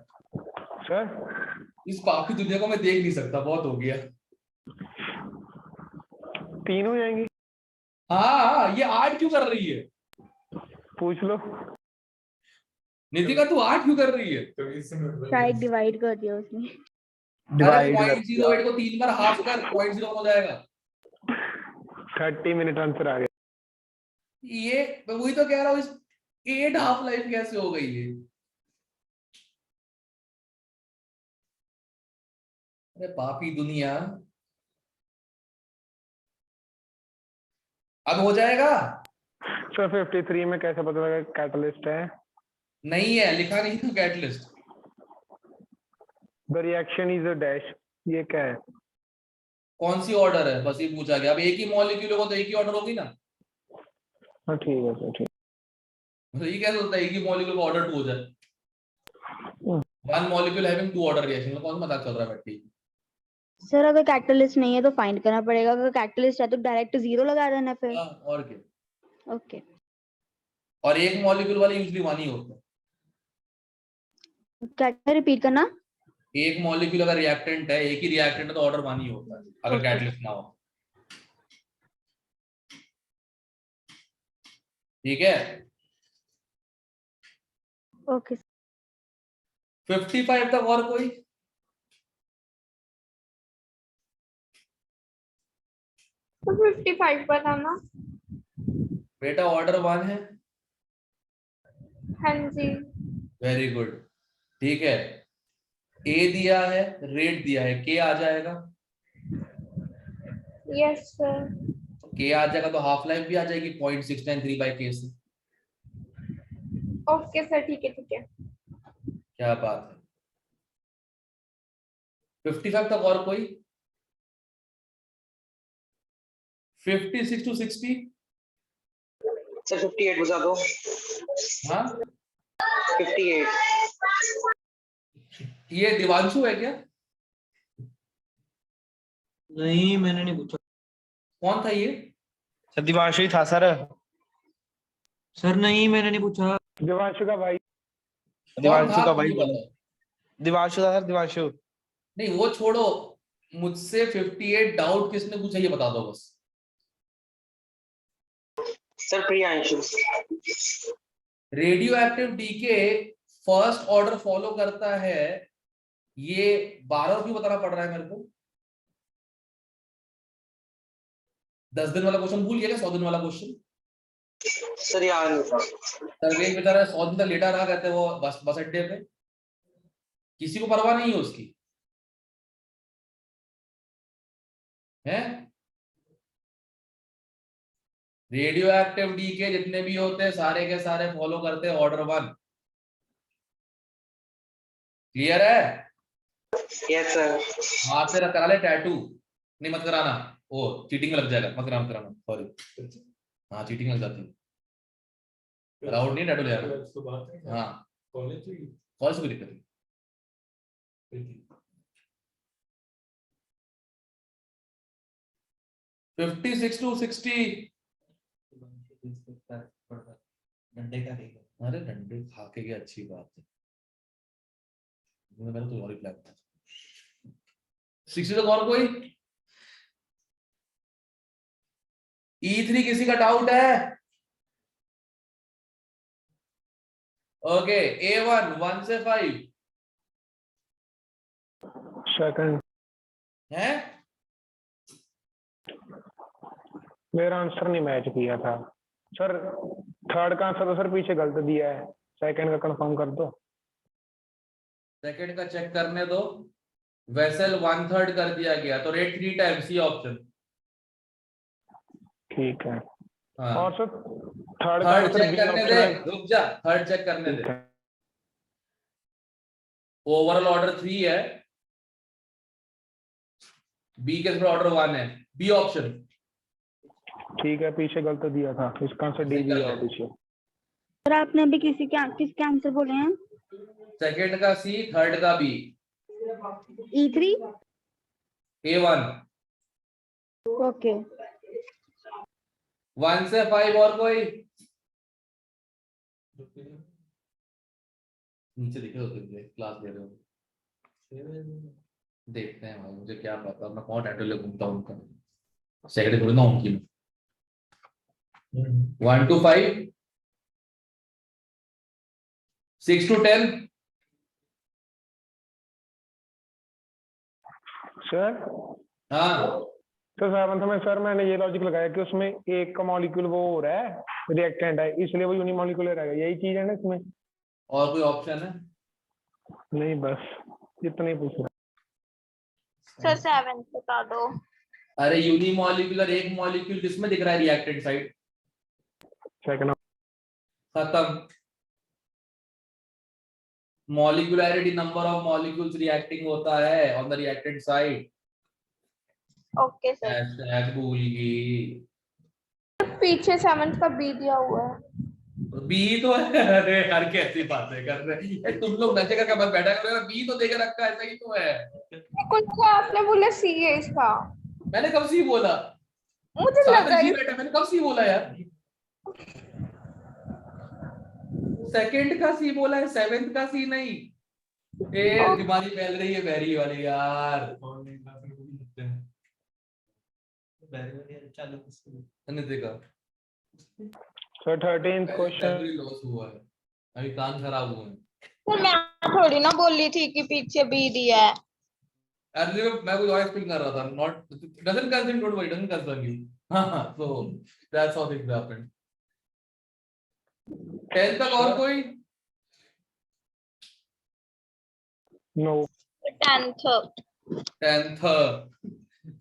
सर। इस पापी दुनिया को मैं देख नहीं सकता, बहुत हो गया। 3 हो जाएंगी, हाँ, ये 8 क्यों कर रही है? पूछ लो। नितिका तू 8 क्यों कर रही है? शायद डिवाइड कर दिया उसने। अरे डिवाइड 0.08 को 3 बार हाफ कर, 0.01 हो जाएगा। 30 मिनट आंसर आ गया। ये मैं वही तो कह रहा हूँ, इस 8 हाफ लाइफ कैसे हो गई है? अरे पापी दुनिया। अब हो जाएगा? सर 53 में कैसे पता लगा कैटलिस्ट है? नहीं है, लिखा नहीं था catalyst. The reaction is a dash, ये क्या है? कौन सी ऑर्डर है, बस ये पूछा गया। अब एक ही मॉलिक्यूल होगा तो एक ही ऑर्डर होगी ना। हाँ ठीक है सर, ठीक। तो ये कैसे होता है एक ही मॉलिक्यूल का ऑर्डर 2 हो जाए? One molecule having 2 order reaction, कौन सा मजाक चल रहा है बैठी? सर अगर कैटलिस्ट नहीं है तो फाइंड करना पड़ेगा, अगर कैटलिस्ट है तो डायरेक्ट 0 लगा देना फिर। और क्या। ओके। और एक मॉलिक्यूल वाले यूजली 1 ही होता है। क्या रिपीट करना? एक मॉलिक्यूल अगर रिएक्टेंट है, एक ही रिएक्टेंट है तो ऑर्डर 1 ही होता है, अगर Okay. कैटलिस्ट ना हो। ठीक है। ओके। 55 तक और कोई? तो 55 बताना। बेटा ऑर्डर 1 है। हाँ जी। Very good. ठीक है, ए दिया है, रेट दिया है, के आ जाएगा। Yes sir. के आ जाएगा तो हाफ लाइफ भी आ जाएगी 0.693 बाई के से। ओके सर, ठीक है ठीक है। क्या बात है। 55 तक और कोई? 56 to 60? सर 58 बता दो। हाँ, 58। ये दिवांशु है क्या? नहीं मैंने नहीं पूछा कौन था ये? सर। दिवांशु ही था सर। सर नहीं मैंने नहीं पूछा। दिवांशु का भाई। कौन दिवांशु था का तुम भाई ये बोला। बताओ। दिवांशु था सर, दिवांशु। नहीं वो छोड़ो, मुझसे 58 डाउट किसने पूछा ये बता दो बस। Sir Priyanshu. Radioactive decay first order follow करता है, ये 12 क्यों बताना पड़ रहा है मेरे को? 10 दिन वाला क्वेश्चन भूल गया क्या? 100 दिन वाला क्वेश्चन? सर याद नहीं था। सर्वेश बेचारा 100 दिन तक लेटा रहा, कहते वो बस अड्डे पे, किसी को परवाह नहीं है उसकी है। रेडियो एक्टिव डीके जितने भी होते हैं सारे के सारे फॉलो करते हैं ऑर्डर 1। क्लियर है? Yes sir. हाथ से करा ले टैटू। नहीं मत कराना, ओ चीटिंग में लग जाएगा, मत कराना सॉरी। हाँ चीटिंग लग जाती है, अलाउड नहीं टैटू ले आना। हाँ कॉलेज से कोई दिक्कत नहीं। 56 to 60। डंडे का देगा। अरे डंडे खा के गया, अच्छी बात है। मैंने तो और ही प्लान था। 60 तक और कोई? E3 किसी का डाउट है? ओके, A1 1 से 5 सेकंड। है। मेरा आंसर नहीं मैच किया था सर। थर्ड का आंसर तो सर पीछे गलत दिया है, सेकंड का कंफर्म कर दो। सेकंड का चेक करने दो। वेसल 1/3 कर दिया गया तो रेट 3 टाइम्स, सी ऑप्शन। ठीक है। हाँ और सर थर्ड का थर्ड आंसर चेक बी करने ऑप्शन दे, है। रुक जा, थर्ड चेक करने ठीक दे। है। ओवरऑल ऑर्डर 3 है, बी के ऑर्डर 1 है, बी ऑप्शन। ठीक है, पीछे गलत दिया था, इसका आंसर डी दिया है पीछे। सर आपने अभी किसके आंसर बोले हैं? सेकंड का सी, थर्ड का बी। E3? A1 okay. 1 से 5 और कोई? नीचे दिखे होते थे क्लास ले रहे हो। देखते हैं भाई, मुझे क्या पता, मैं कौन टैटू ले घूमता हूँ उनका, सेक्रेटरी थोड़ी ना उनकी मैं। 1 to 5, 6 to 10। सर हाँ तो सेवंथ में सर मैंने ये लॉजिक लगाया कि उसमें एक का मॉलिक्यूल वो हो रहा है, रिएक्टेंट है, इसलिए वो यूनिमॉलिक्यूलर रहेगा, यही चीज है ना इसमें? और कोई ऑप्शन है? नहीं बस इतना ही पूछ रहा। सर 7 बता दो। अरे यूनिमॉलिक्यूलर, एक मॉलिक्यूल किसमें दिख रहा है रिएक्टेंट साइड? सेकंड। खत्म। मॉलिक्यूलैरिटी नंबर ऑफ मॉलिक्यूल्स रिएक्टिंग होता है on the reactant side. Okay sir. ऐसे भूल गई। पीछे 7th का बी दिया हुआ है। बी तो है। अरे यार कैसी बातें कर रहे हैं तुम लोग, नशे करके बस बैठा करो, बी तो देके रखा है, ऐसा ही तो है। कुछ तो आपने बोला सी है इसका। मैंने कब सी बोला? मुझे लगा सी बैठा, मैंने कब सी बोला यार? सेकंड का सी बोला है, 7th का सी नहीं। ए बीमारी फैल रही है बैरी वाली यार। देखा सर 13th क्वेश्चन। लॉस हुआ है, अभी कान खराब हुए हैं। सर मैं थोड़ी ना बोल रही थी कि पीछे बी दिया है। अरे मैं कुछ और एक्सप्लेन कर रहा था, not doesn't concern, don't worry, doesn't concern you. हां so that's how things happen. 10 तक और कोई? नो। 10th।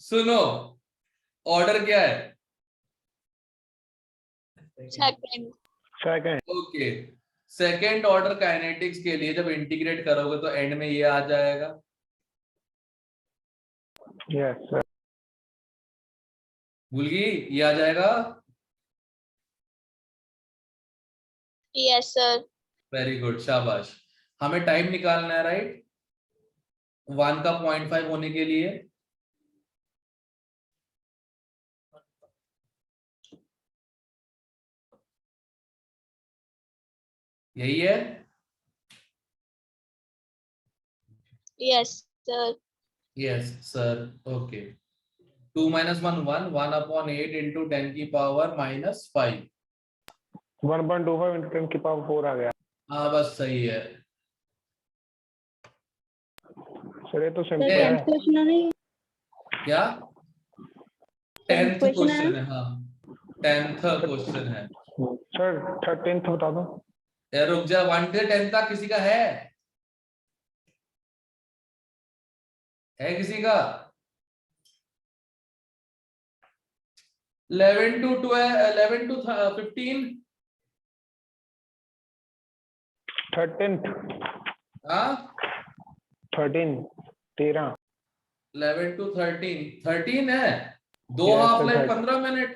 सुनो, ऑर्डर क्या है? Second. Okay, second order kinetics के लिए जब इंटीग्रेट करोगे तो एंड में ये आ जाएगा। Yes sir. भूल गई? ये आ जाएगा। Yes sir. वेरी गुड, शाबाश। हमें टाइम निकालना है, राइट? 1 का 0.5 होने के लिए यही है। Yes sir. Yes sir. Okay, 2 - 1 1, 1/8 into 10 की पावर -5। 1.25 into 10 की पावर 4 आ गया। हाँ बस सही है। सर ये तो सर सिंपल 10th है। क्वेश्चन है नहीं? क्या? 10th question है? क्वेश्चन है, हाँ 10th क्वेश्चन है। सर 13th बता दो। यार रुक जा, 1 से 10 तक किसी का है किसी का? 11 to 12, 11 to 15। 13th। हाँ 13। 11 to 13 है। दो Yes, half sir, life 13 15 minute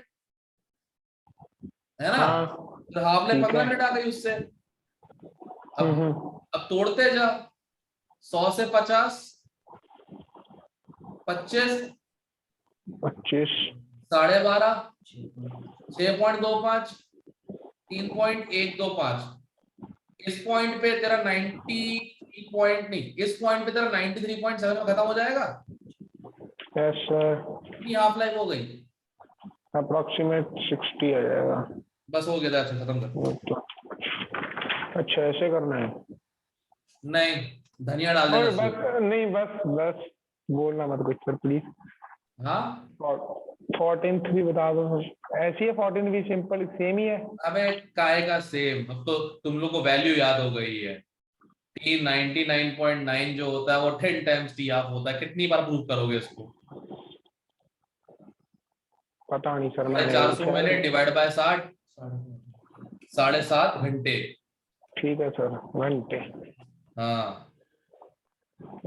है ना? हाँ तो हाफ लाइफ ठीक 15 है। मिनट आ गई उससे। हम्म। अब तोड़ते जा, 100 से 50, 25, 25। 12.5, 6.25, 3.125। इस पॉइंट पे तेरा 93 पॉइंट नहीं, इस पॉइंट पे तेरा 93.7 में खत्म हो जाएगा। Yes sir. कितनी हाफ लाइफ हो गई? अप्रोक्सीमेट 60 आ जाएगा। बस हो गया, that's it, खत्म कर। अच्छा ऐसे करना है? नहीं, धनिया डाल और देना। बस नहीं, बस बोलना मत कुछ सर प्लीज। हाँ 14th भी बता दो। ऐसी है 14th भी सिंपल सेम ही है। अबे काय का सेम, अब तो तुम लोग को वैल्यू याद हो गई है। T 99.9 जो होता है वो 10 टाइम्स T हाफ होता है। कितनी बार प्रूव करोगे इसको? पता नहीं सर मैंने 450 मिनट डिवाइड बाय 60, 7.5 घंटे। ठीक है सर, घंटे। हाँ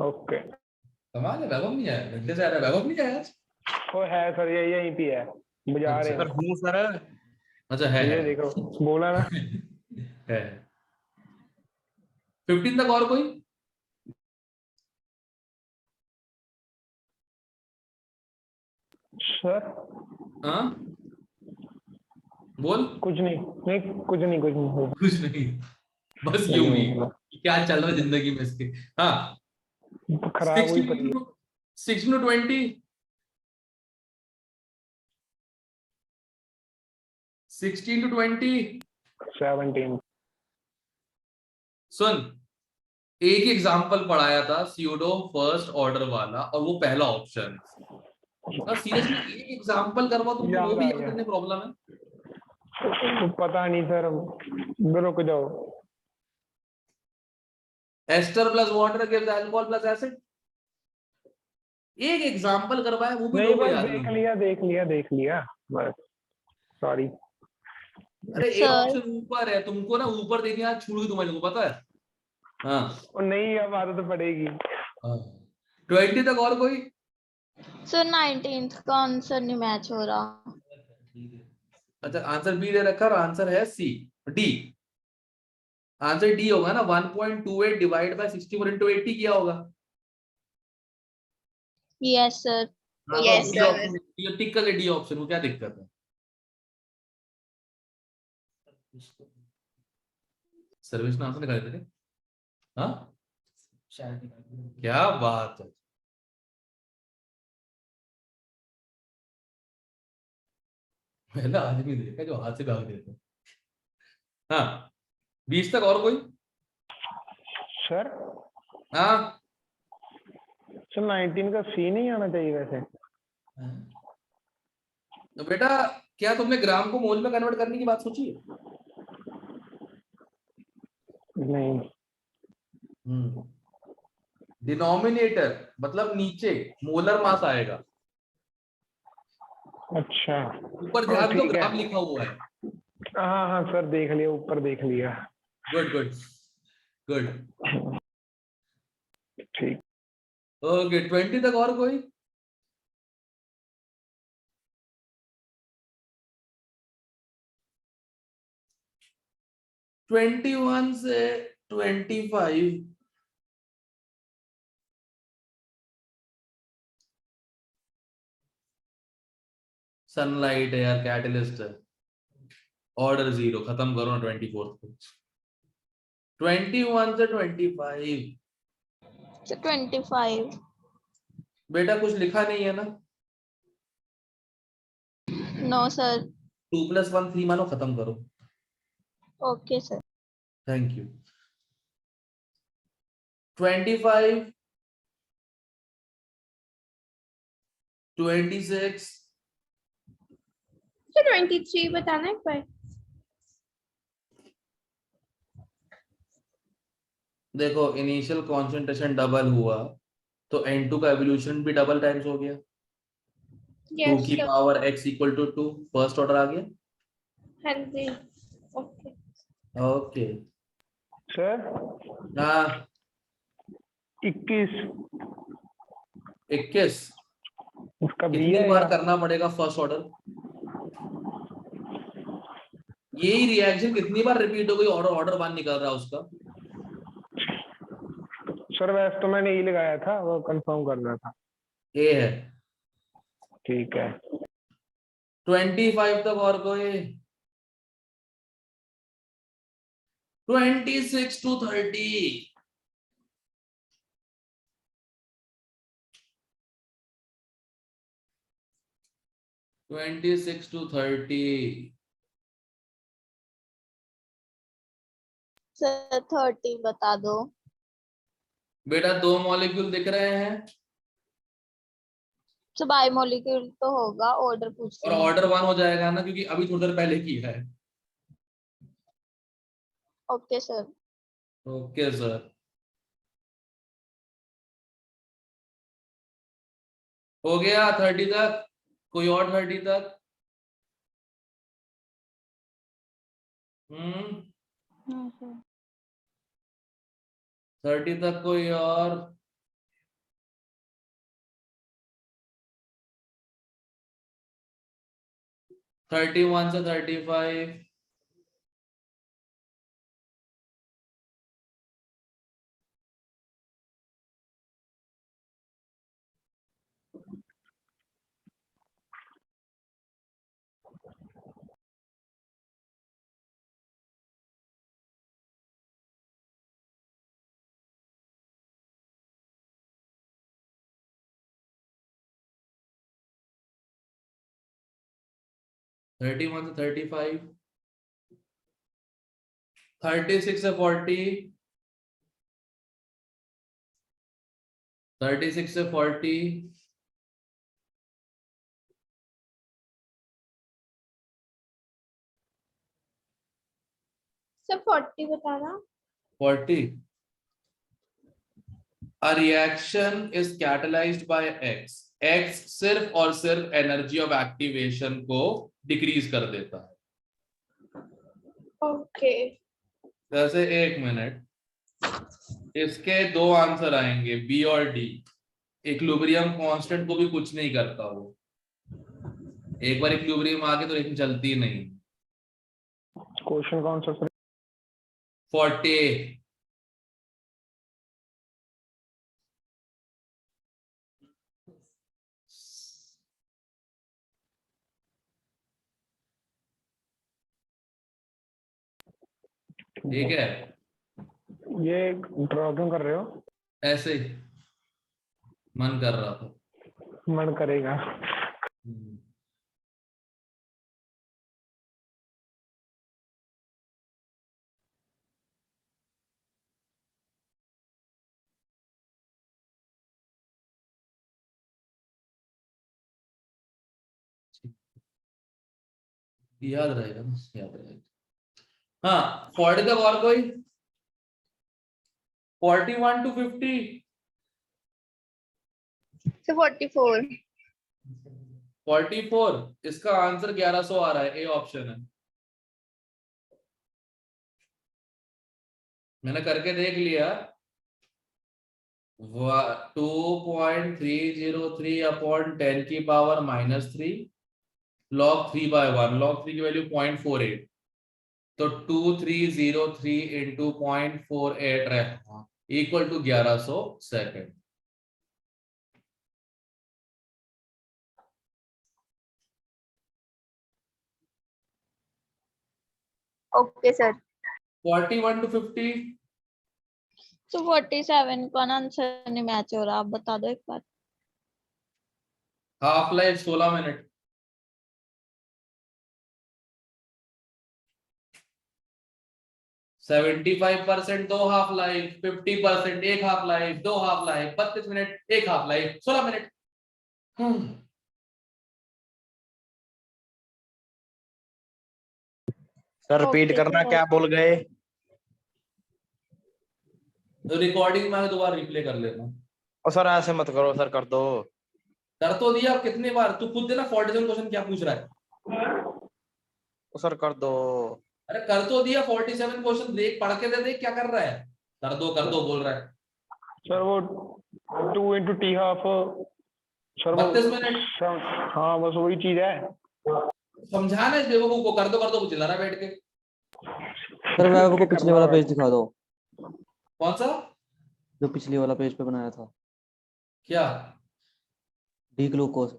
ओके। कमाल है, वैभव नहीं आया घंटे से ज्यादा, वैभव नहीं आया आज। वो है सर, ये यहीं पे है, बजा रहे अच्छा। हैं। सर अच्छा है ये देखो बोला ना। है। 15 तक और कोई? सर हाँ बोल। कुछ नहीं, कुछ नहीं। कुछ नहीं। बस ये उम्मीद कि क्या चल रहा है जिंदगी में इसके। हाँ, खराब हुई पड़ी 16 to 20, 16 to 20। 17। सुन, एक एग्जांपल पढ़ाया था स्यूडो फर्स्ट ऑर्डर वाला, और वो पहला ऑप्शन। सीरियसली एक एग्जांपल करवा, तुमको वो याद भी आ याद गया। करने प्रॉब्लम है। पता नहीं सर, रुक जाओ। Ester plus water gives alcohol plus acid. एक एग्जांपल करवाया, वो भी नहीं लोगों को बस याद देख नहीं। लिया देख लिया देख लिया बस, सॉरी। अरे एक सर ऑप्शन ऊपर है, तुमको ना ऊपर देखने आज छूट गई तुम्हारे को, पता है। हाँ, और नहीं, अब आदत पड़ेगी। 20 तक और कोई। सर 19th का आंसर नहीं मैच हो रहा। अच्छा, आंसर बी दे रखा और आंसर है सी, डी। आंसर डी होगा ना, 1.28 डिवाइड बाय 64 into 80 किया होगा। Yes sir. हाँ, तो डी ऑप्शन टिक करके, डी ऑप्शन को क्या दिक्कत है। सर्विस में आंसर निकाले थे। हाँ, क्या बात है। मैंने आदमी देखा जो हाथ से भाग देते। हाँ, 20 तक और कोई। सर हाँ, सर 19 का सी नहीं आना चाहिए वैसे। तो बेटा, क्या तुमने ग्राम को मोल में कन्वर्ट करने की बात सोची है? नहीं। डिनोमिनेटर मतलब नीचे मोलर मास आएगा, अच्छा ऊपर ध्यान दो ठीक है। ग्राम लिखा हुआ है। हाँ हाँ सर, देख लिया, ऊपर देख लिया। Good good good. ठीक। ओके, 20 तक और कोई। ट्वेंटी वन से 25। सनलाइट है यार, कैटलिस्ट है। ऑर्डर 0, खत्म करो ना 24 को। 21 से 25। सर 25। बेटा कुछ लिखा नहीं है ना। No sir. 2 + 1 3 मानो, खत्म करो। Okay sir. Thank you. 25, 26। Sir 23 बताना एक बार। देखो, इनिशियल कंसंट्रेशन डबल हुआ तो N2 का एवोल्यूशन भी डबल टाइम्स हो गया। 2 यस की sir. Power x = 2, first order आ गया। हाँ जी। ओके। ओके। सर हाँ, 21 21 उसका बी कितनी है बार या? करना पड़ेगा फर्स्ट ऑर्डर? यही रिएक्शन कितनी बार रिपीट हो गई, ऑर्डर ऑर्डर 1 निकल रहा है उसका। सर वैसे तो मैंने ई लगाया था, वो कंफर्म कर रहा था। ए है। ठीक है। 25 तक और कोई। 26 to 30। 26 to 30। सर 30 बता दो। बेटा 2 मॉलिक्यूल दिख रहे हैं सर बाई मॉलिक्यूल तो होगा, ऑर्डर पूछ और रही हूँ। ऑर्डर 1 हो जाएगा ना, क्योंकि अभी थोड़ी देर पहले किया है। Okay sir. Okay sir. हो गया 30 तक। कोई और 30 तक। 30 तक कोई और। 31 से 35। 31 से 35, 36 से 40, 36 से 40, सर 40 बताना। 40. A reaction is catalyzed by X. X सिर्फ और सिर्फ एनर्जी ऑफ एक्टिवेशन को डिक्रीज कर देता है। ओके जैसे 1 मिनट, इसके दो आंसर आएंगे बी और डी। इक्विलिब्रियम कांस्टेंट को भी कुछ नहीं करता वो, एक बार इक्विलिब्रियम आ गए तो लेकिन चलती नहीं। क्वेश्चन कौन सा सर? 40। ठीक है, ये ड्रॉ क्यों कर रहे हो? ऐसे ही मन कर रहा था। मन करेगा। याद रहेगा ना, याद रहेगा। हाँ 40 तक और कोई? 41 to 50, सर 44। 44, इसका आंसर 1100 आ रहा है, ए ऑप्शन है। मैंने करके देख लिया। 2.303 अपॉन 10 की पावर -3 log 3/1, log 3 की वैल्यू 0.48, तो 2303 इंटू 0.48 रहेगा equal to 1100 second. Okay sir. 41 to 50, तो 47 का आंसर नहीं मैच हो रहा, आप बता दो एक बार। Half life 16 minute. Seventy 75% 2 half life, 50% 1 half life, 2 half life, 32 minute 1 half life, 16 minute. Sir repeat Okay, करना, sir. क्या बोल गए? तो रिकॉर्डिंग में दोबारा रिप्ले कर लेना। और सर ऐसे मत करो सर, कर दो। कर तो दिया, अब कितनी बार तू खुद देना। 47 क्वेश्चन क्या पूछ रहा है? और सर कर दो। अरे कर तो दिया 47 क्वेश्चन, देख पढ़ के दे, देख क्या कर रहा है। कर दो बोल रहा है। सर वो 2 into t half सर वो 32 मिनट। हाँ बस वही चीज है। समझाना इस बेवकूफ को, कर दो चिल्ला रहा है बैठ के। सर वैभव को पिछले वाला पेज दिखा दो, कौन सा? जो पिछली वाला पेज पे बनाया था, क्या? D glucose.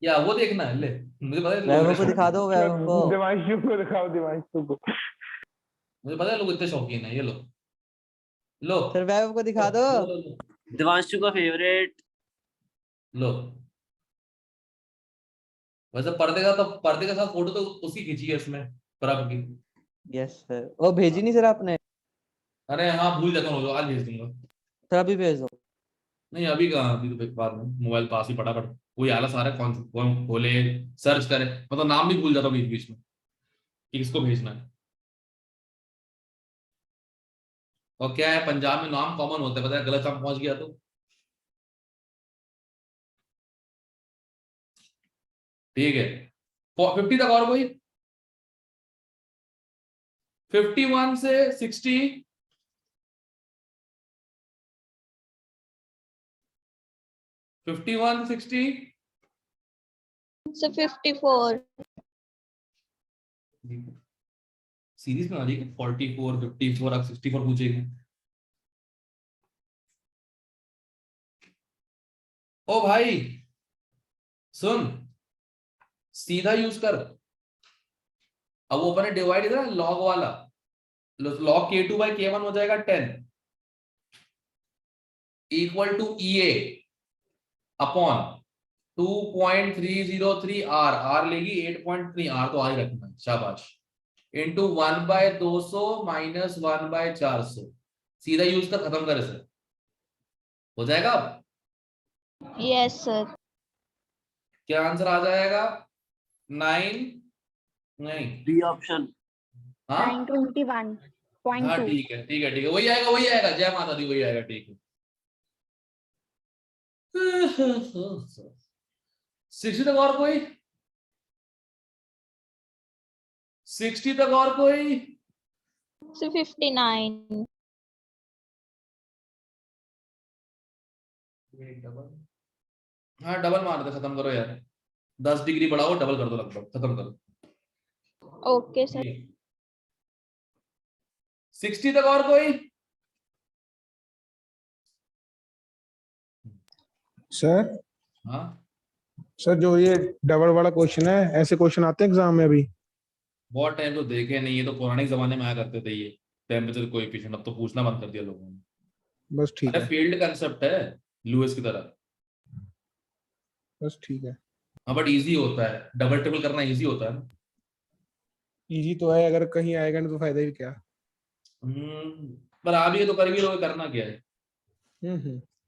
या वो देखना है? ले मुझे पता है वैभव को दिखा दो, वैभव को। दिवांशु को दिखाओ, दिवांशु को। मुझे पता है लोग इतने शौकीन है। ये लो लो सर वैभव को दिखा दो। दिवांशु का फेवरेट। लो वैसे पर्दे का, तो पर्दे के साथ फोटो तो उसकी खींची है उसमें, प्रभ की। यस सर, वो भेजी नहीं सर आपने? अरे हाँ भूल जाता हूँ, आज भेज दूंगा। सर अभी भेज दो। नहीं अभी कहाँ, अभी तो बाद में। मोबाइल पास ही फटाफट वही आला सारा, कौन खोले सर्च करे, मतलब नाम भी भूल जाता हूँ बीच बीच में कि किसको भेजना है। और क्या है, पंजाब में नाम कॉमन होता है, पता है, गलत नाम पहुंच गया तो। ठीक है 50 तक और कोई? 51 से 60, 51 60, सर 54। सीरीज में आ जाएगी 44 54 अब 64 पूछेगी। ओ भाई सुन, सीधा यूज कर। अब वो अपने डिवाइड इधर लॉग वाला, लॉग k2/k1 हो जाएगा 10 equal to EA upon 2.303 R, R लेगी 8.3, आर तो आज रखना है, शाबाश, इंटू 1/200 माइनस 1/400, सीधा यूज कर, खत्म कर इसे, हो जाएगा। अब यस सर। क्या आंसर आ जाएगा? 9 नहीं, बी ऑप्शन। हाँ 921.2. हाँ ठीक है ठीक है ठीक है, वही आएगा वही आएगा, जय माता दी, वही आएगा, ठीक है। 60 तक और कोई? 60 तक और कोई? 59. हाँ डबल मार दे, खत्म करो यार, 10 डिग्री बढ़ाओ, डबल कर दो, लगभग खत्म करो। Okay sir. 60 तक और कोई? सर हाँ सर जो ये डबल वाला क्वेश्चन है, ऐसे क्वेश्चन आते हैं एग्जाम में अभी? बहुत टाइम तो देखे नहीं, ये तो पौराणिक जमाने में आया करते थे ये टेम्परेचर कोएफिशिएंट, अब तो पूछना बंद कर दिया लोगों ने। बस ठीक अरे है, फील्ड कंसेप्ट है लुईस की तरह। बस ठीक है। हाँ बट इजी होता है, डबल ट्रिपल करना इजी होता है ना। इजी तो है, अगर कहीं आएगा नहीं तो फायदा ही क्या। पर आप ये तो कर भी लोगे, करना क्या है।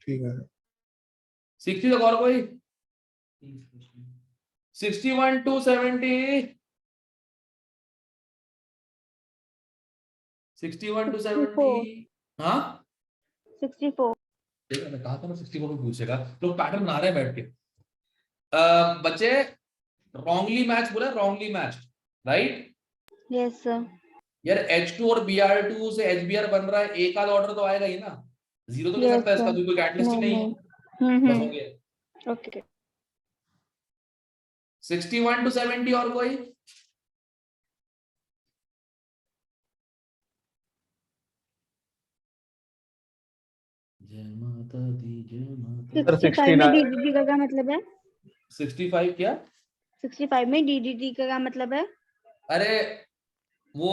ठीक है। 60 तक और कोई? 61 to 70, 61 to 70, हाँ 64. देखा, मैं कहा था ना 64 में पूछेगा, लोग पैटर्न बना रहे हैं बैठ के। बच्चे रॉन्गली मैच बोला, wrongly match, right? Yes sir. यार H2 और Br2 से HBr बन रहा है, एक आध ऑर्डर तो आएगा ही ना, जीरो तो नहीं Yes, सकता इसका, sir. कोई कैटलिस्ट ही नहीं है। बस हो गया। Okay. 61 to 70 और कोई? जय माता दी, जय माता दी। 65 में DDT का क्या मतलब है? 65 क्या? 65 में DDT का क्या मतलब है? अरे वो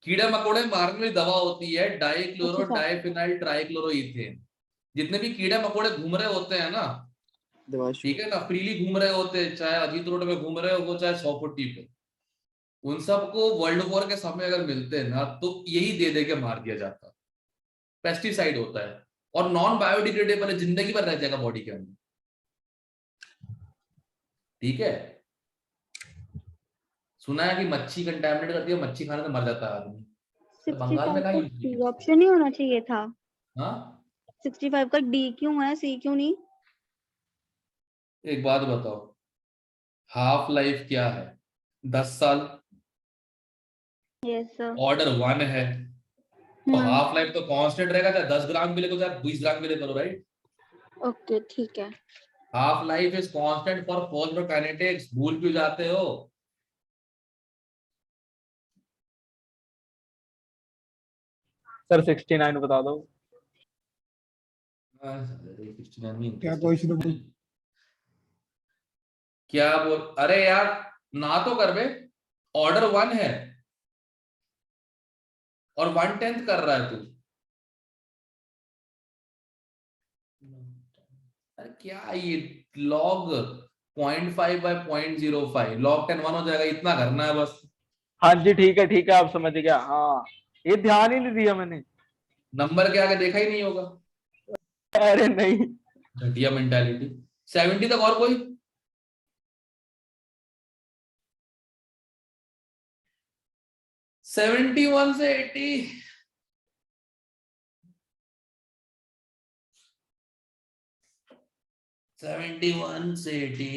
कीड़े मकोड़े मारने वाली दवा होती है, डाइक्लोरो अच्छा। डाइफिनाइल ट्राइक्लोरोइथेन। जितने भी कीड़े मकोड़े घूम रहे होते हैं ना, ठीक है ना, फ्रीली घूम रहे होते हैं, चाहे अजीत रोड में घूम रहे हो वो, चाहे 100 फुट पे, उन सबको वर्ल्ड वॉर के समय अगर मिलते हैं ना, तो यही दे दे के मार दिया जाता है। पेस्टिसाइड होता है और नॉन बायोडिग्रेडेबल है, जिंदगी भर रह जाएगा बॉडी के अंदर, ठीक है। सुना है कि मच्छी कंटामिनेट करती है, मच्छी खाने से मर जाता है आदमी। तो बंगाल में 65 कहाँ का यूज डी किया? ऑप्शन ही होना चाहिए था। हाँ 65 का डी क्यों है, सी क्यों नहीं? एक बात बताओ, हाफ लाइफ क्या है? 10 साल। Yes sir. ऑर्डर 1 है तो हाफ लाइफ तो कांस्टेंट रहेगा, चाहे 10 ग्राम के लिए करो चाहे 20 ग्राम के लिए करो, राइट? ओके ठीक है. Half life is constant for phosphokinetics, भूल क्यों जाते हो? सर 69 बता दो। क्या क्वेश्चन? क्या बोल, अरे यार ना तो कर बे, ऑर्डर 1 है और 1/10 कर रहा है तू। अरे क्या ये log 0.5 by 0.05, log 10 1 हो जाएगा, इतना करना है बस। हाँ जी ठीक है आप समझ गया। हाँ ये ध्यान ही नहीं दिया मैंने। नंबर के आगे देखा ही नहीं होगा। अरे नहीं। घटिया मेंटालिटी। 70 तक और कोई? सेवेंटी 71 से 80, सेवेंटी 71 से 80,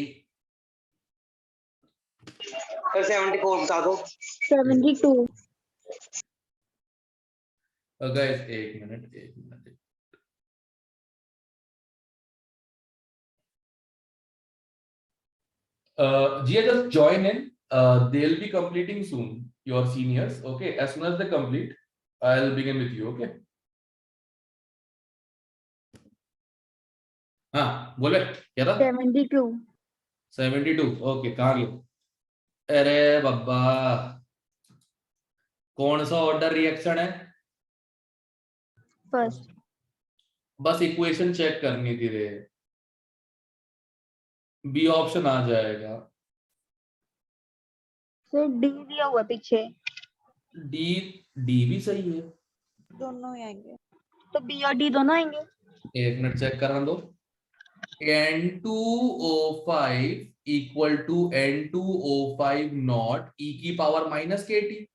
सर 74 बता दो। 72. गाइस एक minute. Gia, just join in. They'll be completing soon, your seniors. Okay, as soon as they complete, I'll begin with you. Okay. हाँ बोले क्या था? 72. 72. ओके कहाँ गए? अरे बाबा, कौन सा ऑर्डर रिएक्शन है? फर्स्ट. बस इक्वेशन चेक करनी थी रे। बी ऑप्शन आ जाएगा। सर डी दिया हुआ पीछे, डी डी भी सही है। दोनों ही आएंगे, तो बी और डी दोनों आएंगे। एक मिनट चेक करना दो। N2O5 equal to N2O5 naught E की पावर माइनस KT,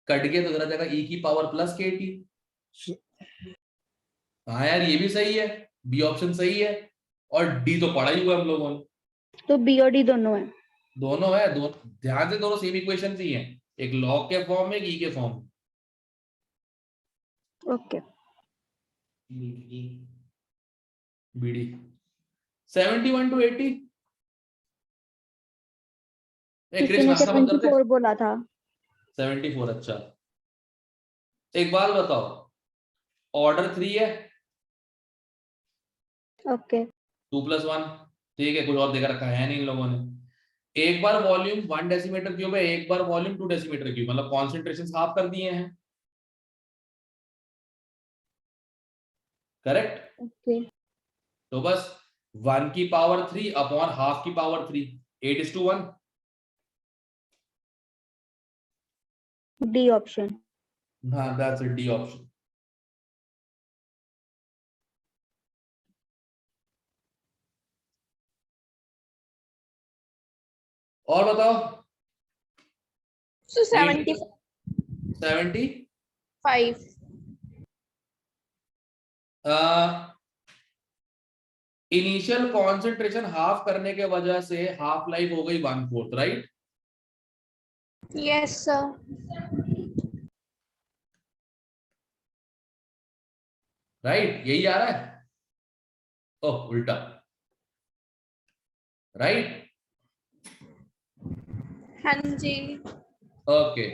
कट गया तो इधर आ जाएगा E की पावर प्लस KT। हाँ यार ये भी सही है, बी ऑप्शन सही है, और डी तो पढ़ा ही हुआ हम लोगों ने। तो बी और डी दोनों है। दोनों है, ध्यान से दोनों सेम इक्वेशन ही है, एक लॉग के फॉर्म में, एक ई के फॉर्म में। ओके। BD 71 to 80। किसी क्रिश ने नाश्ता बंद कर दे। 74 बोला था। 74 अच्छा। एक बात बताओ, ऑर्डर 3 है, ओके 2 + 1, ठीक है, कुछ और देकर रखा है नहीं इन लोगों ने। एक बार वॉल्यूम 1 डेसीमीटर क्यूब है, एक बार वॉल्यूम 2 डेसीमीटर क्यूब, मतलब कॉन्सेंट्रेशन हाफ कर दिए हैं, करेक्ट। ओके। तो बस 1 की पावर 3 अपॉन हाफ की पावर 3, 8:1। D option. हाँ दैट्स डी ऑप्शन। और बताओ। So 75. 70 इनिशियल कॉन्सेंट्रेशन हाफ करने के वजह से हाफ लाइफ हो गई 1/4, राइट। Yes, sir. राइट यही आ रहा है। ओह उल्टा, राइट। हाँ जी। ओके,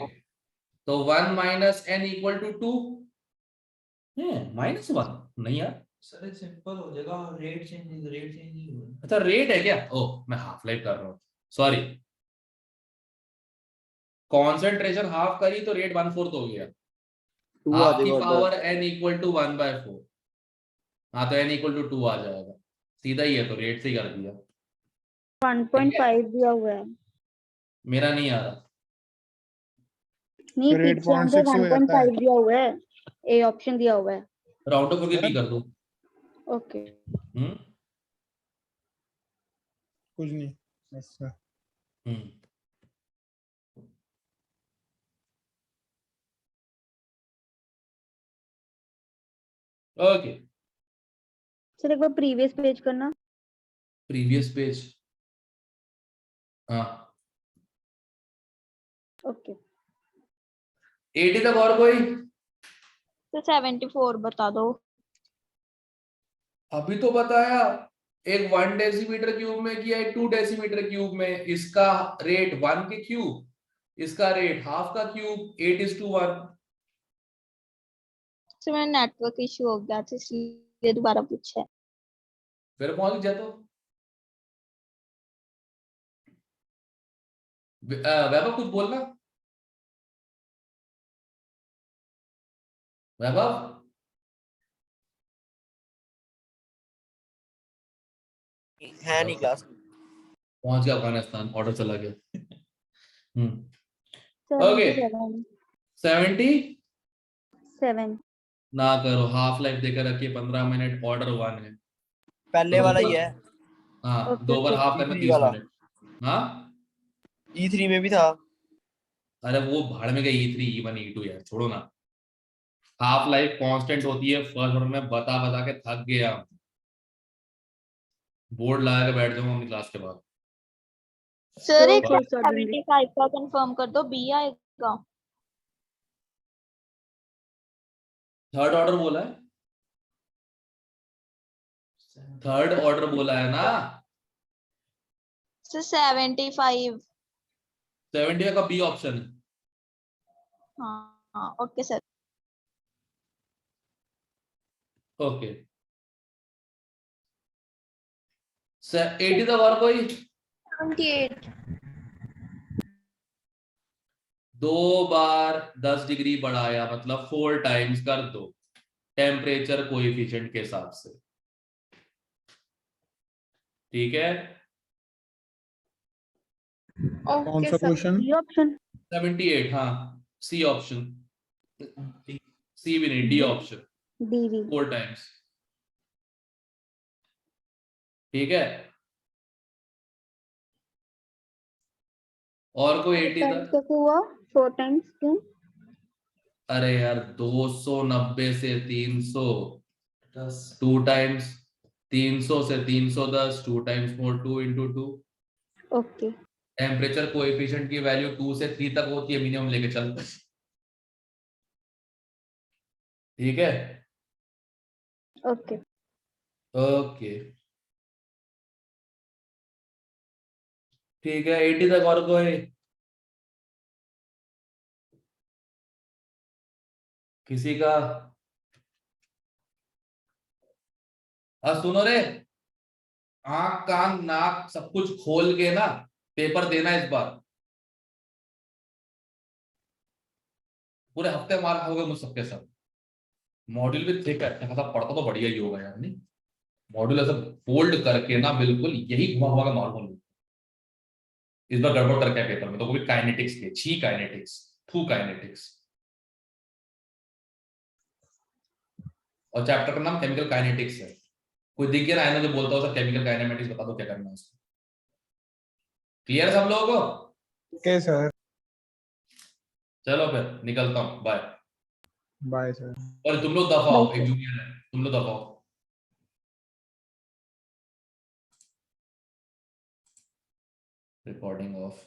तो 1 माइनस n इक्वल टू 2 है, -1 नहीं यार। सर सिंपल हो जाएगा, रेट चेंज नहीं हुआ। अच्छा रेट है क्या? ओह मैं हाफ लाइफ कर रहा हूँ, सॉरी। कॉन्सेंट्रेशन हाफ करी तो रेट 1/4 हो गया, हाफ की पावर n इक्वल टू 1/4। हाँ तो n इक्वल टू 2 आ जाएगा, सीधा ही है, तो रेट से ही कर दिया। 1.5 दिया हुआ है। मेरा नहीं आ रहा। नहीं तो रेट पीछे हमको 0.6 हो जाता है। 1.5 दिया हुआ है, ए ऑप्शन दिया हुआ है। राउंड ऑफ करके बी कर दो। ओके। कुछ नहीं अच्छा। ओके, सर एक बार प्रीवियस पेज करना। प्रीवियस पेज, हाँ। ओके। 80 तक और कोई? तो 74 बता दो। अभी तो बताया, एक 1 डेसीमीटर क्यूब में किया, एक 2 डेसीमीटर क्यूब में। इसका रेट 1 के क्यूब, इसका रेट हाफ का क्यूब, 8:1। तो मेरा नेटवर्क इशू हो गया था इसलिए दोबारा पूछा है। फिर पहुंच जा तो वैभव कुछ बोलना। वैभव है नहीं क्लास। पहुंच गया अफगानिस्तान, ऑर्डर चला गया। ओके 77 ना करो, हाफ लाइफ देकर रखिए 15 मिनट, ऑर्डर 1 है। पहले वाला ही है। हाँ ओके, 2 बार हाफ करना 30 वाला। मिनट। हाँ E3 में भी था। अरे वो भाड़ में गई E3 E1 E2 यार, छोड़ो ना। हाफ लाइफ कांस्टेंट होती है, फर्स्ट ऑर्डर में बता बता के थक गया, बोर्ड लगा के बैठ जाऊंगा अपनी क्लास के बाद। सर एक first order में। 75 का कंफर्म कर दो, बी आएगा। थर्ड ऑर्डर बोला है, थर्ड ऑर्डर बोला है ना। सर 75। 70 का बी ऑप्शन है। हाँ ओके सर। ओके 80 तक और कोई? 78. 2 बार 10 डिग्री बढ़ाया, मतलब 4 टाइम्स कर दो टेम्परेचर कोएफिशिएंट के हिसाब से, ठीक है। कौन ओके सा सर क्वेश्चन? डी ऑप्शन 78, हाँ सी ऑप्शन, सी भी नहीं, D option, D D 4 times. ठीक है, और कोई 80 टाइम्स तक? कैसे हुआ 4 टाइम्स क्यों? अरे यार 290 से 300, 2 टाइम्स, 300 से 310, 2 times more, 2 into 2। Okay temperature coefficient की वैल्यू 2 से 3 तक होती है, मिनिमम लेके चलते हैं। ठीक है, ओके ओके ठीक है, 80 तक और कोई? किसी का? सुनो रे, आंख कान नाक सब कुछ खोल के ना पेपर देना इस बार। पूरे हफ्ते मार खाओगे मुझ सबके सब। मॉड्यूल भी ठीक है, ऐसा पढ़ता तो बढ़िया ही होगा यार। नहीं, मॉड्यूल ऐसा फोल्ड करके ना बिल्कुल यही घुमा घुमा के मारूंगा। इस बार गड़बड़ करके आए पेपर में, तो वो भी काइनेटिक्स के, छी काइनेटिक्स, थू काइनेटिक्स। और चैप्टर का नाम केमिकल काइनेटिक्स है। कोई दिख गया ना आएना जो बोलता हो सर केमिकल काइनेमेटिक्स बता दो क्या करना है उसको। क्लियर सब लोगों को? ओके सर, चलो फिर निकलता हूँ, बाय। Bye sir. और तुम लोग दफाओ, एक जूनियर है, तुम लोग दफाओ। Recording of.